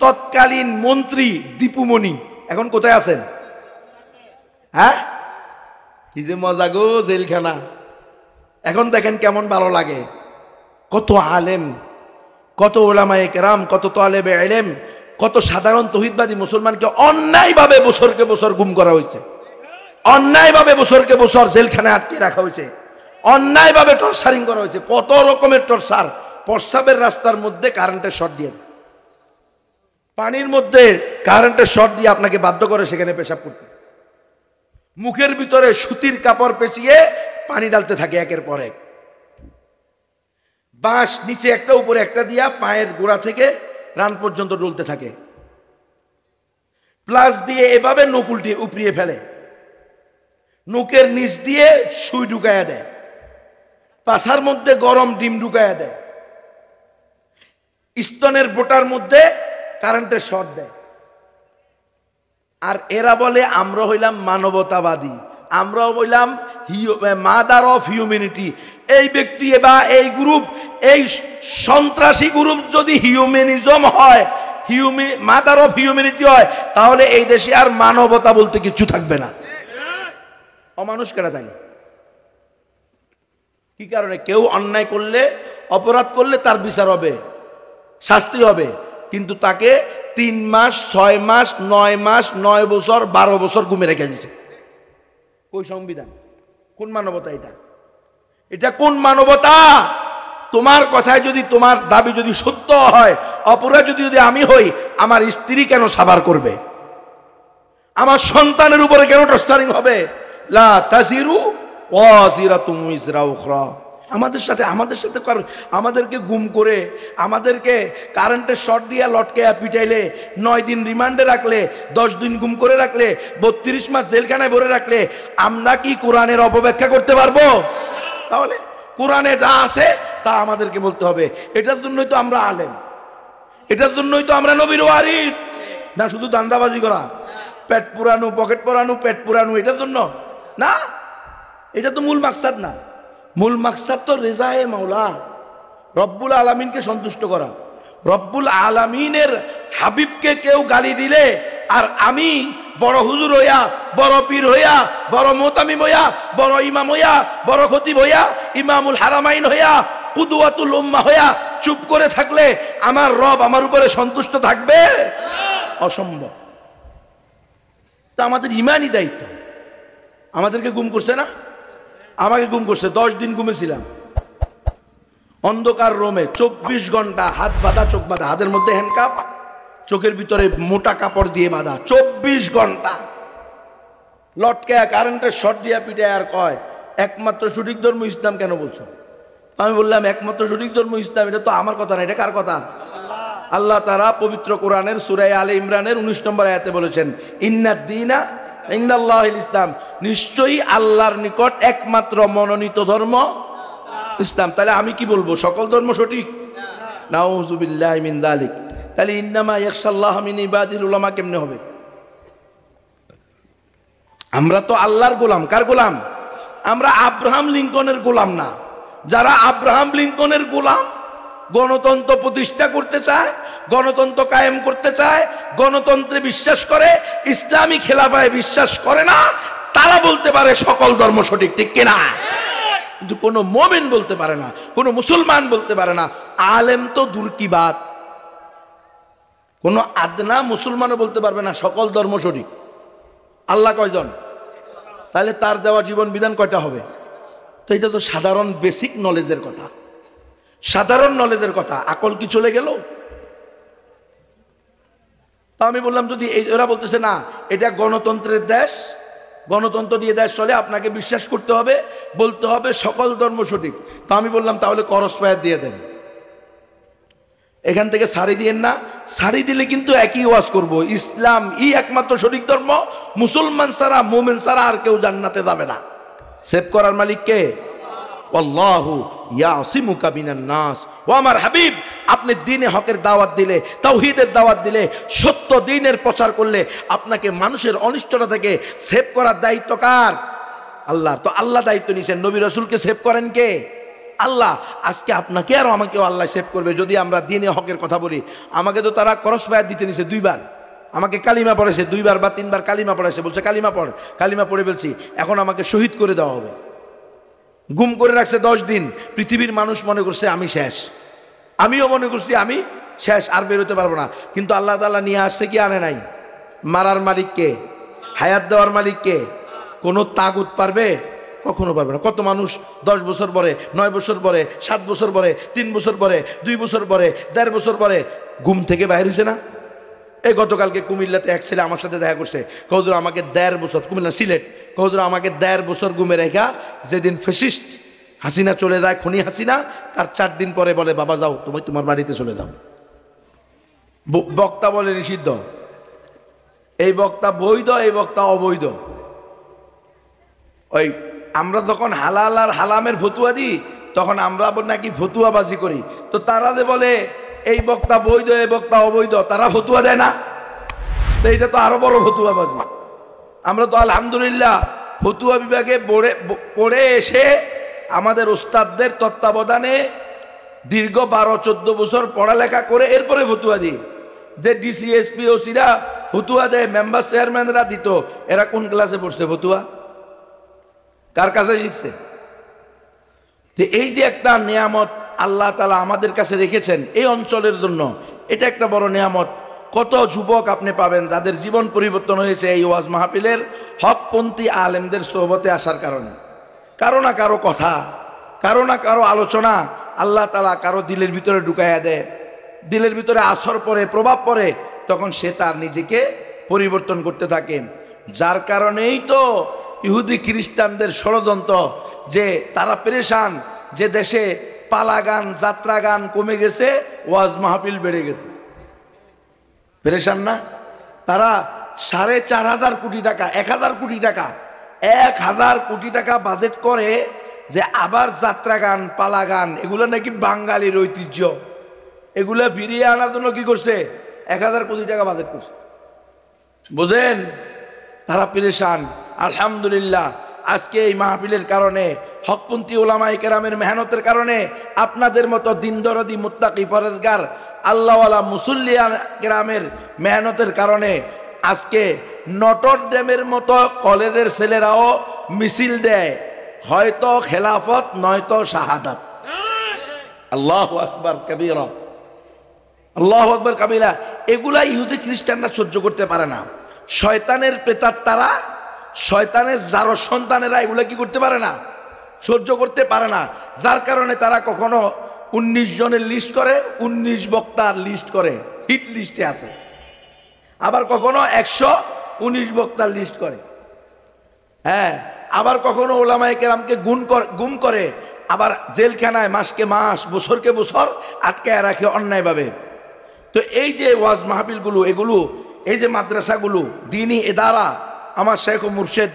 তৎকালীন মন্ত্রী দীপুমণি এখন কোথায় আছেন? হ্যাঁ, কি যে মজা গো জেলখানা। এখন দেখেন কেমন ভালো লাগে। কত আলেম, কত ওলামায়ে কেরাম, কত তালেবে ইলম, কত সাধারণ তৌহিদবাদী মুসলমানকে অন্যায়ভাবে বছরকে বছর গুম করা হয়েছে, অন্যায়ভাবে বছরকে বছর জেলখানায় আটকে রাখা হয়েছে, অন্যায়ভাবে টর্চারিং করা হয়েছে। কত রকমের টর্চার। প্রস্রাবের রাস্তার মধ্যে কারেন্টের শর্ট দিয়ে, পানির মধ্যে কারেন্টের শর্ট দিয়ে আপনাকে বাধ্য করে সেখানে পেশাব করতে, মুখের ভিতরে সুতির কাপড় পেঁচিয়ে পানি ডালতে থাকে একের পর এক, বাঁশ নিচে একটা উপরে একটা দিয়া পায়ের গোড়া থেকে রান পর্যন্ত ডলতে থাকে, প্লাস দিয়ে এভাবে নখ উল্টিয়ে উপড়িয়ে ফেলে, নখের নিচ দিয়ে সুই ঢুকাইয়া দেয়, পাছার মধ্যে গরম ডিম ঢুকাইয়া দেয়, স্তনের বোটার মধ্যে কারেন্টের শর্ট দেয়। আর এরা বলে আমরা হইলাম মানবতাবাদী, আমরা হইলাম মাদার অফ হিউম্যানিটি। এই ব্যক্তি বা এই গ্রুপ, এই সন্ত্রাসী গ্রুপ যদি হিউম্যানিজম হয়, মাদার অফ হিউম্যানিটি হয়, তাহলে এই দেশে আর মানবতা বলতে কিছু থাকবে না। অমানুষ কেনা তাই না? কি কারণে? কেউ অন্যায় করলে, অপরাধ করলে তার বিচার হবে, শাস্তি হবে, কিন্তু তাকে 3 মাস 6 মাস 9 মাস 9 বছর 12 বছর গুমে রেখে দিয়েছে। কোন সংবিধান? কোন মানবতা এটা? এটা কোন মানবতা? তোমার কথায় যদি, তোমার দাবি যদি সত্য হয়, অপরাধ যদি আমি হই, আমার স্ত্রী কেন সাবার করবে? আমার সন্তানের উপরে কেন টর্চারিং হবে? লা তাজিরু ওয়াজিরাতুম উযরা উখরা। আমাদের সাথে আমাদেরকে গুম করে, আমাদেরকে কারেন্টের শর্ট দিয়ে লটকে পিটাইলে, 9 দিন রিমান্ডে রাখলে, 10 দিন গুম করে রাখলে, 32 মাস জেলখানায় ভরে রাখলে, আমরা কি কোরআনের অপব্যাখ্যা করতে পারবো? তাহলে কোরআনে যা আছে তা আমাদেরকে বলতে হবে। এটার জন্যই তো আমরা আলেম, এটার জন্যই তো আমরা নবীর ওয়ারিস। না শুধু দান্দাবাজি করা, পেট পুরানো, পকেট পুরানো, পেট পুরানো, এটার জন্য না। এটা তো মূল মাকসাদ না। মূল মাকসাদ তো রেজায়ে মাওলা, রব্বুল আলামিনকে সন্তুষ্ট করা। রব্বুল আলামিনের হাবিবকে কেউ গালি দিলে, আর আমি বড় হুজুর হইয়া, বড় পীর হইয়া, বড় মোতামিম হইয়া, বড় ইমাম হইয়া, বড় খতিব হইয়া, ইমামুল হারামাইন হইয়া, কুদওয়াতুল উম্মাহ হইয়া চুপ করে থাকলে আমার রব আমার উপরে সন্তুষ্ট থাকবে? অসম্ভব। তা আমাদের ইমানই দায়িত্ব। আমাদেরকে গুম করছে না? আমাকে গুম করছে। 10 দিন ঘুমেছিলাম অন্ধকার রুমে, 24 ঘন্টা হাত বাঁধা, চোখ বাঁধা, হাতের মধ্যে হ্যান্ডকাপ, চোখের ভিতরে মোটা কাপড় দিয়ে বাঁধা, 24 ঘন্টা লটকে কারেন্টের শর্ট দিয়া পিটায়। আর কয় একমাত্র সঠিক ধর্ম ইসলাম কেন বলছো? আমি বললাম একমাত্র সঠিক ধর্ম ইসলাম, এটা তো আমার কথা না, এটা কার কথা? আল্লাহ তাআলা পবিত্র কোরআনের সূরা আলে ইমরানের 19 নম্বর আয়াতে বলেছেন, ইন্নাদ-দীনা ইনদাল্লাহিল ইসলাম, নিশ্চয়ই আল্লাহর নিকট একমাত্র মনোনীত ধর্ম ইসলাম। তাহলে আমি কি বলবো? সকল ধর্ম সঠিক? নাউযুবিল্লাহি মিন যালিক। তাহলে ইন্নামা ইয়াখশাল্লাহ মিন ইবাদিল উলামা কেমনে হবে? আমরা তো আল্লাহর গোলাম। কার গোলাম? আমরা আব্রাহাম লিঙ্কনের গোলাম না। যারা আব্রাহাম লিঙ্কনের গোলাম, গণতন্ত্র প্রতিষ্ঠা করতে চায়, গণতন্ত্র কায়েম করতে চায়, গণতন্ত্রে বিশ্বাস করে, ইসলামী খেলাফায় বিশ্বাস করে না, তারা বলতে পারে সকল ধর্ম সঠিক, ঠিক কিনা? কিন্তু কোনো মুমিন বলতে পারে না, কোনো মুসলমান বলতে পারে না। আলেম তো দূর কি বাত, কোনো আদনা মুসলমানও বলতে পারবে না সকল ধর্ম সঠিক। আল্লাহ কয়জন? তাহলে তার দেওয়া জীবন বিধান কয়টা হবে? তো এটা তো সাধারণ বেসিক নলেজের কথা, সাধারণ নলেজের কথা। আকল কি চলে গেল? তা আমি বললাম যদি এরা বলতেছে না এটা গণতন্ত্রের দেশ, গণতন্ত্র দিয়ে দেশ চলে, আপনাকে বিশ্বাস করতে হবে, বলতে হবে সকল ধর্ম সঠিক। তা আমি বললাম তাহলে করস ফায়ার দিয়ে দেন, এখান থেকে ছাড়ি দিয়েন না। ছাড়ি দিলে কিন্তু একই ওয়াজ করব, ইসলাম একমাত্র সঠিক ধর্ম, মুসলমান ছাড়া, মুমিন ছাড়া আর কেউ জান্নাতে যাবে না। সেভ করার মালিক কে? আল্লাহু ইয়াসিমুকা মিনান নাস। ও আমার হাবিব, আপনি দ্বীনে হকের দাওয়াত দিলে, তাওহীদের দাওয়াত দিলে, সত্য দ্বীনের প্রচার করলে আপনাকে মানুষের অনিষ্টতা থেকে সেভ করার দায়িত্ব কার? আল্লাহর। তো আল্লাহ দায়িত্ব নিয়েছেন, নবী রাসূলকে সেভ করেন কে? আল্লাহ আজকে আপনাকে আর আমাকেও আল্লাহ সেভ করবে যদি আমরা দিনে হকের কথা বলি। আমাকে তো তারা ক্রস ফায়ার দিতে নিছে 2 বার, আমাকে কালিমা পড়েছে 2 বার বা 3 বার কালিমা পড়েছে, বলছে কালিমা পড়, কালিমা পড়ে ফেলছি, এখন আমাকে শহীদ করে দেওয়া হবে। গুম করে রাখছে 10 দিন। পৃথিবীর মানুষ মনে করছে আমি শেষ, আমিও মনে করছি আমি শেষ, আর বেরোতে পারবো না। কিন্তু আল্লাহ তাআলা নিয়ে আসছে কি আনে নাই? মারার মালিককে, হায়াত দেওয়ার মালিককে। কোনো তাগুত পারবে? কখনো পারবে না। কত মানুষ 10 বছর পরে, 9 বছর পরে, 7 বছর পরে, 3 বছর পরে, 2 বছর পরে, 1.5 বছর পরে ঘুম থেকে বাইর হয়েছে না? এই গতকালকে কুমিল্লাতে এক ছেলে আমার সাথে দেখা করছে, কৌদুর আমাকে 1.5 বছর, কুমিল্লা সিলেট, কৌদুর আমাকে 1.5 বছর ঘুমে রেখা, যেদিন ফ্যাসিস্ট হাসিনা চলে যায়, খুনি হাসিনা, তার 4 দিন পরে বলে বাবা যাও তুমি তোমার বাড়িতে চলে যাও। বক্তা বলে নিষিদ্ধ, এই বক্তা বৈধ, এই বক্তা অবৈধ। ওই আমরা যখন হালাল আর হালামের ফতুয়া দিই তখন আমরা নাকি ফতুয়াবাজি করি, তো তারা যে বলে এই বক্তা বৈধ এই বক্তা অবৈধ, তারা ফতুয়া দেয় না, তো এটা তো আরো বড় ফতুয়াবাজি। আমরা তো আলহামদুলিল্লাহ ফতুয়া বিভাগে পড়ে এসে আমাদের ওস্তাদদের তত্ত্বাবধানে দীর্ঘ 12-14 বছর পড়ালেখা করে এরপরে ফতুয়া দিই। যে ডিসি এসপি ওসিরা ফতুয়া দেয়, মেম্বার চেয়ারম্যানরা দিত, এরা কোন ক্লাসে পড়ছে ফতুয়া? কার কাছে শিখছে? এই যে একটা নিয়ামত আল্লাহ তাআলা আমাদের কাছে রেখেছেন এই অঞ্চলের জন্য, এটা একটা বড় নিয়ামত। কত যুবক আপনি পাবেন যাদের জীবন পরিবর্তন হয়েছে এই ওয়াজ মাহফিলের হকপন্থী আলেমদের সোহবতে আসার কারণে। কারো না কারো কথা, কারো না কারো আলোচনা আল্লাহ তাআলা কারো দিলের ভিতরে ঢুকাইয়া দেয়, দিলের ভিতরে আসর পড়ে, প্রভাব পড়ে, তখন সে তার নিজেকে পরিবর্তন করতে থাকে। যার কারণেই তো ইহুদি খ্রিস্টানদের ষড়যন্ত্র, যে তারা পেরেশান, যে দেশে পালা গান যাত্রা গান কমে গেছে, ওয়াজ মাহফিল বেড়ে গেছে। পেরেশান না? তারা 4,500 কোটি টাকা, 1,000 কোটি টাকা, 1,000 কোটি টাকা বাজেট করে যে আবার যাত্রা গান পালা গান এগুলো নাকি বাঙালির ঐতিহ্য, এগুলো ফিরিয়ে আনার জন্য কি করছে? 1,000 কোটি টাকা বাজেট করছে। বুঝেন? তারা পেরেশান। আলহামদুলিল্লাহ আজকে এই মাহফিলের কারণে, হকপন্থী ওলামায়ে কেরামের মেহনতের কারণে, আপনাদের মতো দিন দরদি মুত্তাকি পরেজগার আল্লাহওয়ালা মুসল্লিয়ান কেরামের মেহনতের কারণে আজকে নটর ডেমের মতো কলেজের ছেলেরাও মিছিল দেয়, হয়তো খেলাফত নয়তো শাহাদাত। আল্লাহু আকবার কাবীরা, আল্লাহু আকবার কাবীরা। এগুলা ইহুদি খ্রিস্টানরা সহ্য করতে পারে না। শয়তানের প্রেতাত্মারা, শয়তানের যারো সন্তানেরা এগুলো কি করতে পারে না? সহ্য করতে পারে না। যার কারণে তারা কখনো 19 জনের লিস্ট করে, 19 বক্তার লিস্ট করে, হিট লিস্টে আছে। আবার কখনো 119 বক্তার লিস্ট করে। হ্যাঁ, আবার কখনো ওলামায়ে কেরামকে গুম করে, আবার জেলখানায় মাসকে মাস, বছরকে বছর আটকায় রাখে অন্যায়ভাবে। তো এই যে ওয়াজ মাহফিলগুলো, এগুলো, এই যে মাদ্রাসাগুলো, দ্বীনি ইদারা, আমার শেখ ও মুর্শেদ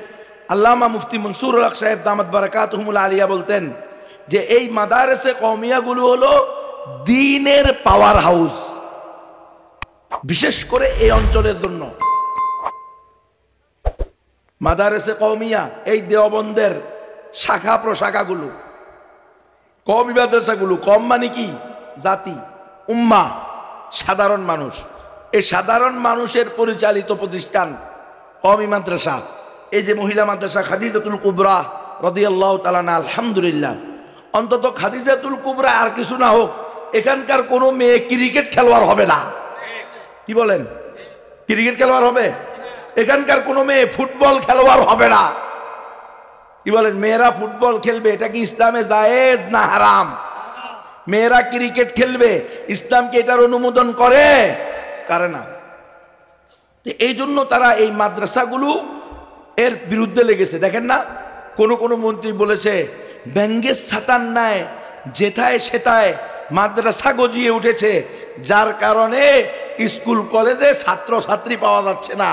আল্লামা মুফতি মনসুরুল হক সাহেব দামাত বারাকাতুহুমুল আলিয়া বলতেন যে এই মাদারেসে কওমিয়াগুলো হলো দ্বীনের পাওয়ার হাউস, বিশেষ করে এই অঞ্চলের জন্য। মাদারেসে কওমিয়া, এই দেওবন্দের শাখা প্রশাখাগুলো, কওমি মাদ্রাসাগুলো, কম মানে কি? জাতি, উম্মা, সাধারণ মানুষ। এই সাধারণ মানুষের পরিচালিত প্রতিষ্ঠান কওমি মাদ্রাসা। এই যে মহিলা মাদ্রাসা খাদিজাতুল কুবরা রাদিয়াল্লাহু তাআলা আনহা, আলহামদুলিল্লাহ, অন্তত খাদিজাতুল কুবরা আর কিছু না হোক, এখানকার কোনো মেয়ে ক্রিকেট খেলোয়াড় হবে না। কি বলেন? ক্রিকেট খেলোয়াড় হবে? এখানকার কোনো মেয়ে ফুটবল খেলোয়াড় হবে না। কি বলেন? মেয়েরা ফুটবল খেলবে, এটা কি ইসলামে জায়েজ না হারাম? মেয়েরা ক্রিকেট খেলবে, ইসলাম কি এটার অনুমোদন করে? করে না। এই জন্য তারা এই মাদ্রাসাগুলো এর বিরুদ্ধে লেগেছে। দেখেন না, কোন কোন মন্ত্রী বলেছে ব্যঙ্গের ছাতার ন্যায় যেথায় সেথায় মাদ্রাসা গজিয়ে উঠেছে, যার কারণে স্কুল কলেজে ছাত্র ছাত্রী পাওয়া যাচ্ছে না।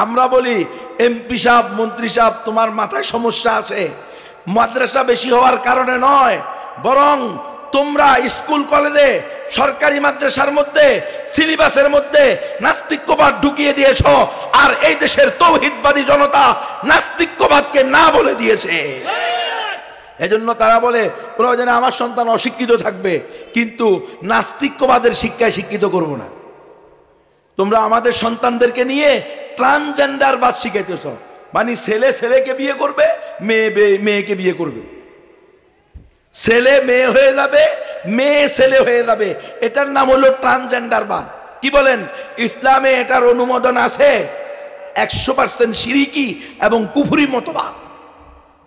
আমরা বলি এমপি সাহেব, মন্ত্রী সাহেব, তোমার মাথায় সমস্যা আছে। মাদ্রাসা বেশি হওয়ার কারণে নয়, বরং তোমরা স্কুল কলেজে সরকারি মাদ্রাসার মধ্যে সিলেবাসের মধ্যে নাস্তিক্যবাদ ঢুকিয়ে দিয়েছ, আর এই দেশের তৌহিদবাদী জনতা নাস্তিক্যবাদকে না বলে দিয়েছে। এজন্য তারা বলে প্রয়োজনে আমার সন্তান অশিক্ষিত থাকবে, কিন্তু নাস্তিক্যবাদের শিক্ষায় শিক্ষিত করব না। তোমরা আমাদের সন্তানদেরকে নিয়ে ট্রান্সজেন্ডারবাদ শিখাইতেছ, মানে ছেলে ছেলেকে বিয়ে করবে, মেয়ে মেয়েকে বিয়ে করবে, ছেলে মেয়ে হয়ে যাবে, মেয়ে ছেলে হয়ে যাবে। এটার নাম হলো ট্রান্সজেন্ডারবাদ। কি বলেন, ইসলামে এটার অনুমোদন আছে? 100% শিরিকি এবং কুফরি মতবাদ।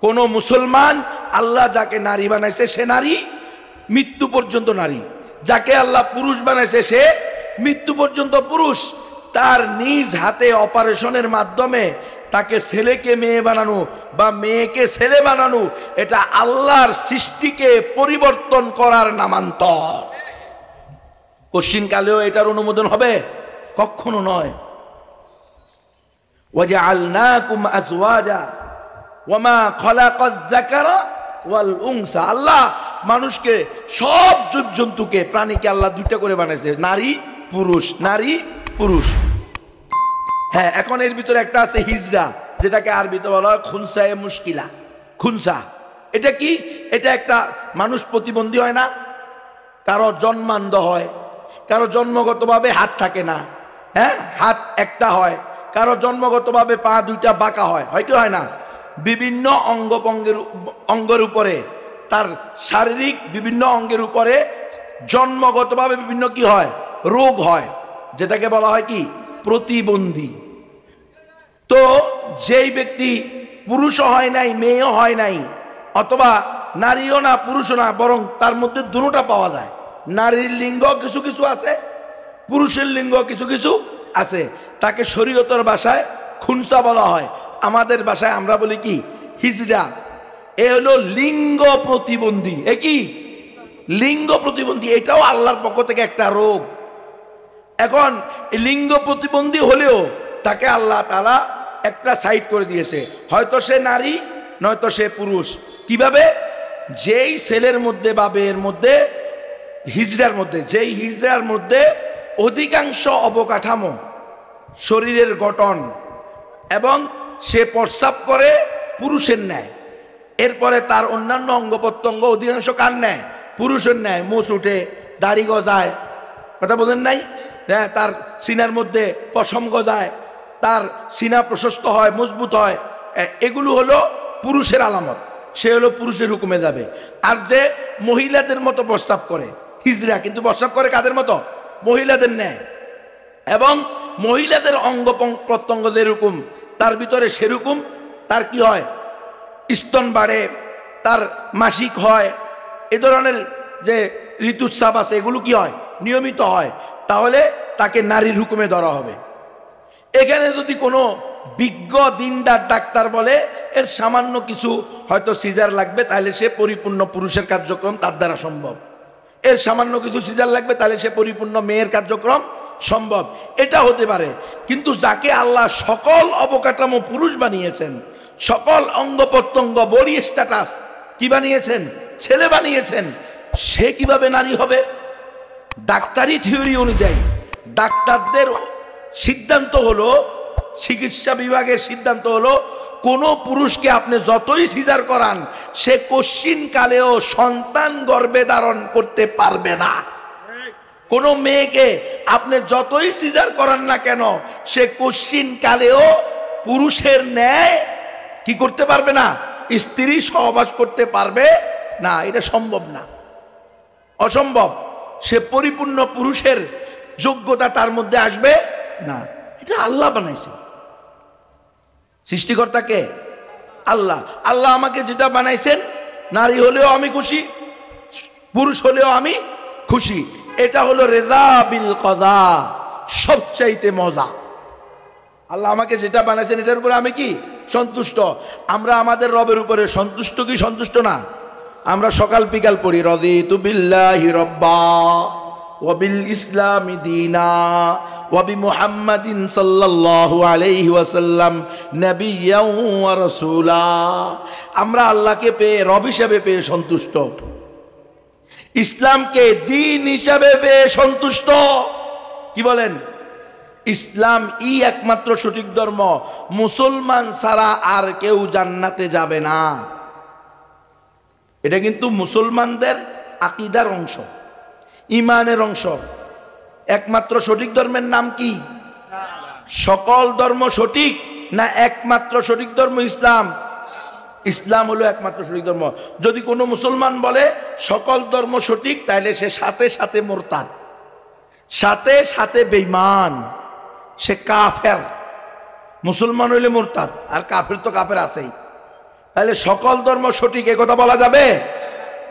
কোন মুসলমান, আল্লাহ যাকে নারী বানাইছে সে নারী, মৃত্যু পর্যন্ত নারী। যাকে আল্লাহ পুরুষ বানাইছে সে মৃত্যু পর্যন্ত পুরুষ। তার নিজ হাতে অপারেশনের মাধ্যমে তাকে ছেলেকে মেয়ে বানানো বা মেয়েকে ছেলে বানানো, এটা আল্লাহর সৃষ্টিকে পরিবর্তন করার নামান্তর। কশিনকালেও এটার অনুমোদন হবে? কখনো নয়। ওয়াজআলনাকুম আজওয়াজা ওয়ামা খালাকায যাকারা ওয়াল উনসা। আল্লাহ মানুষকে, সব জীবজন্তুকে, প্রাণীকে আল্লাহ দুইটা করে বানাইছে, নারী পুরুষ, নারী পুরুষ। হ্যাঁ, এখন এর ভিতরে একটা আছে হিজড়া, যেটাকে আরবিতে বলা হয় খুনসায়ে মুশকিলা। খুনসা এটা কি? এটা একটা মানুষ প্রতিবন্ধী হয় না, কারো জন্মান্ধ হয়, কারো জন্মগতভাবে হাত থাকে না, হ্যাঁ হাত একটা হয়, কারো জন্মগতভাবে পা দুইটা বাঁকা হয়, কি হয় না? বিভিন্ন অঙ্গের উপরে, তার শারীরিক বিভিন্ন অঙ্গের উপরে জন্মগতভাবে বিভিন্ন কি হয়, রোগ হয়, যেটাকে বলা হয় কি, প্রতিবন্ধী। তো যেই ব্যক্তি পুরুষও হয় নাই, মেয়েও হয় নাই, অথবা নারীও না পুরুষও না, বরং তার মধ্যে দুটোটা পাওয়া যায়। নারীর লিঙ্গ কিছু কিছু আছে, পুরুষের লিঙ্গ কিছু কিছু আছে, তাকে শরীয়তের ভাষায় খুনসা বলা হয়, আমাদের ভাষায় আমরা বলি কি, হিজড়া। এ হলো লিঙ্গ প্রতিবন্ধী। এ কি? লিঙ্গ প্রতিবন্ধী। এটাও আল্লাহর পক্ষ থেকে একটা রোগ। এখন লিঙ্গ প্রতিবন্ধী হলেও তাকে আল্লাহ তাআলা একটা সাইড করে দিয়েছে, হয়তো সে নারী নয়তো সে পুরুষ। কিভাবে? যেই ছেলের মধ্যে বা মেয়ের মধ্যে, হিজড়ার মধ্যে, যেই হিজড়ার মধ্যে অধিকাংশ অবকাঠামো, শরীরের গঠন এবং সে প্রস্রাব করে পুরুষের ন্যায়, এরপরে তার অন্যান্য অঙ্গ প্রত্যঙ্গ অধিকাংশ কার ন্যায়, পুরুষের ন্যায়, মুছ উঠে, দাড়ি গজায়, কথা বলেন নাই? হ্যাঁ, তার সিনার মধ্যে পশম গজায়, তার সিনা প্রশস্ত হয়, মজবুত হয়, এগুলো হলো পুরুষের আলামত, সে হলো পুরুষের হুকুমে যাবে। আর যে মহিলাদের মতো প্রস্রাব করে, হিজড়া, কিন্তু প্রস্রাব করে কাদের মতো, মহিলাদের ন্যায়, এবং মহিলাদের অঙ্গ প্রত্যঙ্গ যেরকম তার ভিতরে সেরকম তার কি হয়, স্তন বাড়ে, তার মাসিক হয়, এ ধরনের যে ঋতুস্রাব আছে এগুলো কি হয়, নিয়মিত হয়, তাহলে তাকে নারীর হুকুমে ধরা হবে। এখানে যদি কোনো বিজ্ঞ দিনদার ডাক্তার বলে এর সামান্য কিছু হয়তো সিজার লাগবে, তাহলে সে পরিপূর্ণ পুরুষের কার্যক্রম তার দ্বারা সম্ভব, এর সামান্য কিছু সিজার লাগবে তাহলে সে পরিপূর্ণ মেয়ের কার্যক্রম সম্ভব, এটা হতে পারে। কিন্তু যাকে আল্লাহ সকল অবকাঠামো পুরুষ বানিয়েছেন, সকল অঙ্গ প্রত্যঙ্গ, বডি স্ট্যাটাস কি বানিয়েছেন, ছেলে বানিয়েছেন, সে কিভাবে নারী হবে? ডাক্তারি থিওরি অনুযায়ী ডাক্তারদের সিদ্ধান্ত হলো, চিকিৎসা বিভাগের সিদ্ধান্ত হলো, কোনো পুরুষকে আপনি যতই সিজার করান সে কশ্চিন কালেও সন্তান গর্ভে ধারণ করতে পারবে না। কোনো মেয়েকে আপনি যতই সিজার করান না কেন সে কশ্চিন কালেও পুরুষের ন্যায় কি করতে পারবে না, স্ত্রী সহবাস করতে পারবে না, এটা সম্ভব না, অসম্ভব। সে পরিপূর্ণ পুরুষের যোগ্যতা তার মধ্যে আসবে না। এটা আল্লাহ বানাইছে, সৃষ্টিকর্তাকে আল্লাহ। আল্লাহ আমাকে যেটা বানাইছেন, নারী হলেও আমি খুশি, পুরুষ হলেও আমি খুশি, এটা হলো রেজা বিল কযা, সবচাইতে মজা। আল্লাহ আমাকে যেটা বানাইছেন এটার উপরে আমি কি সন্তুষ্ট। আমরা আমাদের রবের উপরে সন্তুষ্ট কি সন্তুষ্ট না? আমরা সকাল বিকাল পড়ি রাদিতু বিল্লাহি রাব্বা ওয়া বিল ইসলামি দীনা ওয়া বি মুহাম্মাদিন সাল্লাল্লাহু আলাইহি ওয়াসাল্লাম নাবিয়্যান ওয়া রাসূলা। আমরা আল্লাহকে পেয়ে, রব হিসেবে পেয়ে সন্তুষ্ট, ইসলামকে দ্বীন হিসাবে পেয়ে সন্তুষ্ট। কি বলেন? ইসলাম একমাত্র সঠিক ধর্ম, মুসলমান ছাড়া আর কেউ জান্নাতে যাবে না। এটা কিন্তু মুসলমানদের আকীদার অংশ, ঈমানের অংশ। একমাত্র সঠিক ধর্মের নাম কি? সকল ধর্ম সঠিক না একমাত্র সঠিক ধর্ম ইসলাম? ইসলাম হলো একমাত্র সঠিক ধর্ম। যদি কোনো মুসলমান বলে সকল ধর্ম সঠিক, তাহলে সে সাথে সাথে মুরতাদ, সাথে সাথে বেঈমান, সে কাফের। মুসলমান হইলে মুরতাদ, আর কাফের তো কাফের আছেই। তাহলে সকল ধর্ম সঠিক এ কথা বলা যাবে?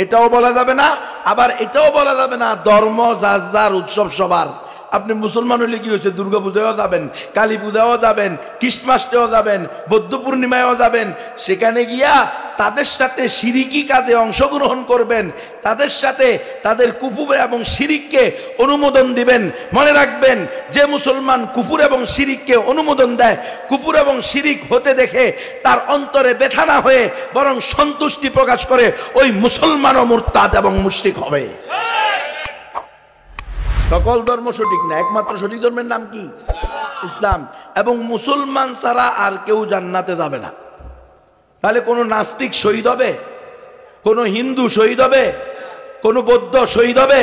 এটাও বলা যাবে না, আবার এটাও বলা যাবে না ধর্ম যার যার, উৎসব সবার। আপনি মুসলমান হইলে কি হয়েছে? দুর্গা পূজায়ও যাবেন, কালী পূজাও যাবেন, খ্রিস্টমাসেও যাবেন, বৌদ্ধ পূর্ণিমায়ও যাবেন। সেখানে গিয়া তাদের সাথে শিরিকি কাজে অংশগ্রহণ করবেন, তাদের সাথে তাদের কুফর এবং শিরিককে অনুমোদন দিবেন। মনে রাখবেন, যে মুসলমান কুফর এবং শিরিককে অনুমোদন দেয়, কুফর এবং শিরিক হতে দেখে তার অন্তরে ব্যথা না হয়ে বরং সন্তুষ্টি প্রকাশ করে, ওই মুসলমানও মুরতাদ এবং মুশরিক হবে। সকল ধর্ম সঠিক না, একমাত্র সঠিক ধর্মের নাম কি? ইসলাম। এবং মুসলমান ছাড়া আর কেউ জান্নাতে যাবে না। তাহলে কোনো নাস্তিক শহীদ হবে? কোনো হিন্দু শহীদ হবে? কোনো বৌদ্ধ শহীদ হবে?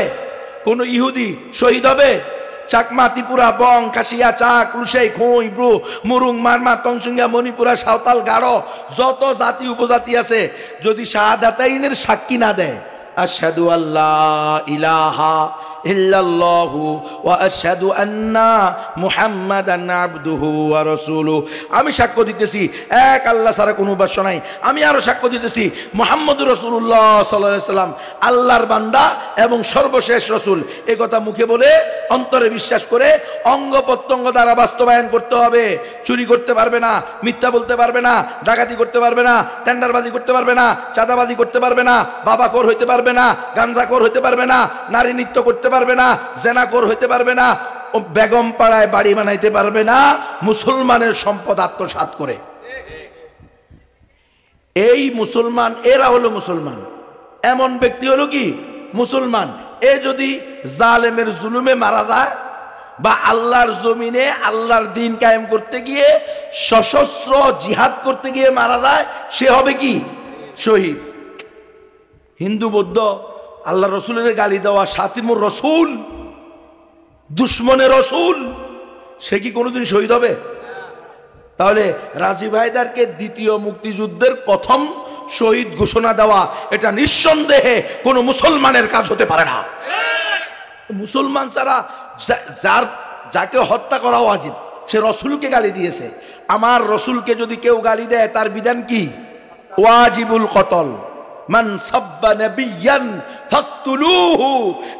কোনো ইহুদি শহীদ হবে? চাকমা, ত্রিপুরা, বং, কাশিয়া, চাক, লুসাই, খোঁই, ব্রু, মুরুং, মারমা, তংসুঙ্গা, মণিপুরা, সাঁওতাল, গারো, যত জাতি উপজাতি আছে, যদি শাহাদাতাইনের সাক্ষী না দেয়, আশহাদু আল্লাহ ইলাহা ইল্লাল্লাহু ওয়া আশহাদু আন্না মুহাম্মাদান আবদুহু ওয়া রাসূলুহু, আমি সাক্ষ্য দিতেছি এক আল্লাহ ছাড়া কোনো উপাস্য নাই, আমি আরো সাক্ষ্য দিতেছি মুহাম্মদুর রাসূলুল্লাহ সাল্লাল্লাহু আলাইহি সাল্লাম আল্লাহর বান্দা এবং সর্বশেষ রাসূল। এই কথা মুখে বলে অন্তরে বিশ্বাস করে অঙ্গ প্রত্যঙ্গ দ্বারা বাস্তবায়ন করতে হবে। চুরি করতে পারবে না, মিথ্যা বলতে পারবে না, ডাকাতি করতে পারবে না, টেন্ডারবাজি করতে পারবে না, চাঁদাবাজি করতে পারবে না, বাবাখোর হইতে পারবে না, গাঞ্জাখোর হইতে পারবে না, নারী নৃত্য করতে পারবে না, জেনাখোর হইতে পারবে না, বেগম পাড়ায় বাড়ি বানাইতে পারবে না, মুসলমানের সম্পদ আত্মসাৎ করে। এই মুসলমান, এরা হলো মুসলমান। এমন ব্যক্তি হলো কি মুসলমান। এ যদি জালেমের জুলুমে মারা যায় বা আল্লাহর জমিনে আল্লাহর দ্বীন কায়েম করতে গিয়ে সশস্ত্র জিহাদ করতে গিয়ে মারা যায়, সে হবে কি? শহীদ। হিন্দু, বৌদ্ধ, আল্লাহ রসুলের গালি দেওয়া শাতিমুর রসুল, দুশ্মনের রসুল, সে কি কোনোদিন শহীদ হবে? তাহলে রাজীব হায়দারকে দ্বিতীয় মুক্তিযুদ্ধের প্রথম শহীদ ঘোষণা দেওয়া, এটা নিঃসন্দেহে কোনো মুসলমানের কাজ হতে পারে না। মুসলমান ছাড়া যাকে হত্যা করা ওয়াজিব, সে রসুলকে গালি দিয়েছে। আমার রসুলকে যদি কেউ গালি দেয়, তার বিধান কি? ওয়াজিবুল কতল। মান সাব্বা নাবিয়ান ফাকতুলুহু,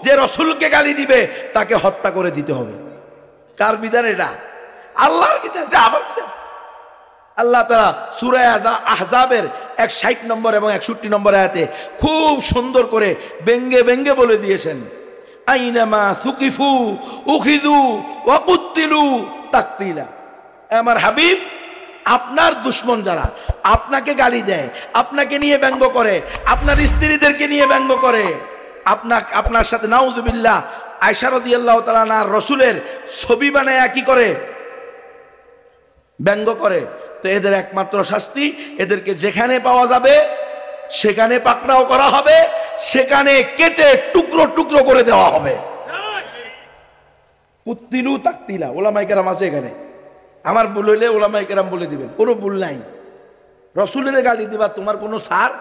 যে রসুলকে গালি দিবে তাকে হত্যা করে দিতে হবে। কার বিধান এটা? আল্লাহর বিধান। এটা আমার বিধান। আল্লাহ তাআলা সূরা আহজাবের 61 নম্বর এবং 61 নম্বর আয়াতে খুব সুন্দর করে ব্যঙ্গে ব্যঙ্গে বলে দিয়েছেন, আইনামা সুকিফু উখিযু ওয়া কুতিলু তাকতিলা। আমার হাবিব, আপনার দুশ্মন যারা আপনাকে গালি দেয়, আপনাকে নিয়ে ব্যঙ্গ করে, আপনার স্ত্রীদেরকে নিয়ে ব্যঙ্গ করে, আপনার সাথে নাউযুবিল্লাহ আয়েশা রাদিয়াল্লাহু তাআলা আনহার রাসূলের ছবি বানায় কি করে? ব্যঙ্গ করে। তো এদের একমাত্র শাস্তি, এদেরকে যেখানে পাওয়া যাবে সেখানে পাকড়াও করা হবে, সেখানে কেটে টুকরো টুকরো করে দেওয়া হবে। কুতিলু তাকতিলা। ওলামায়ে কেরাম আছে এখানে, আমার ভুল হইলে ওলামায়ে কেরাম বলে দিবেন, কোনো ভুল নাই। রসুলের গালি দিবা তোমার কোনো সার?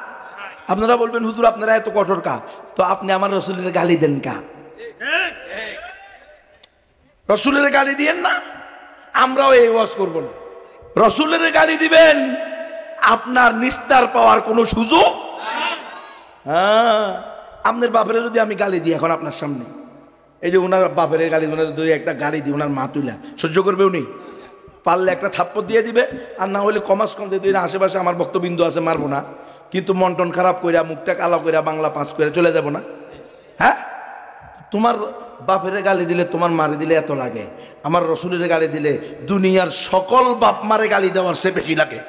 আপনারা বলবেন হুজুর আপনারা এত কঠোর কা, তো আপনি আমার রসুলের গালি দেন কা? রসুলের গালি দিয়েন না, আমরাও এই ওয়াজ করব না। রসুলের গালি দিবেন, আপনার নিস্তার পাওয়ার কোনো সুযোগ। হ্যাঁ, আপনার বাপের যদি আমি গালি দিই এখন আপনার সামনে, এই যে ওনার বাপের গালি, ওনার দুই একটা গালি দিই, ওনার মা তুইলা সহ্য করবে উনি? পারলে একটা থাপ্পড় দিয়ে দিবে, আর না হলে কমাস কম দিয়ে, আশেপাশে আমার বক্তবিন্দু আছে, মারবো না, কিন্তু মন টন খারাপ কইরা, মুখটা কালো কইরা, বাংলা পাস করে চলে যাব না? হ্যাঁ, তোমার বাপের গালি দিলে তোমার মারে দিলে এত লাগে, আমার রসুলের গালি দিলে দুনিয়ার সকল বাপ মারে গালি দেওয়ার সে বেশি লাগে।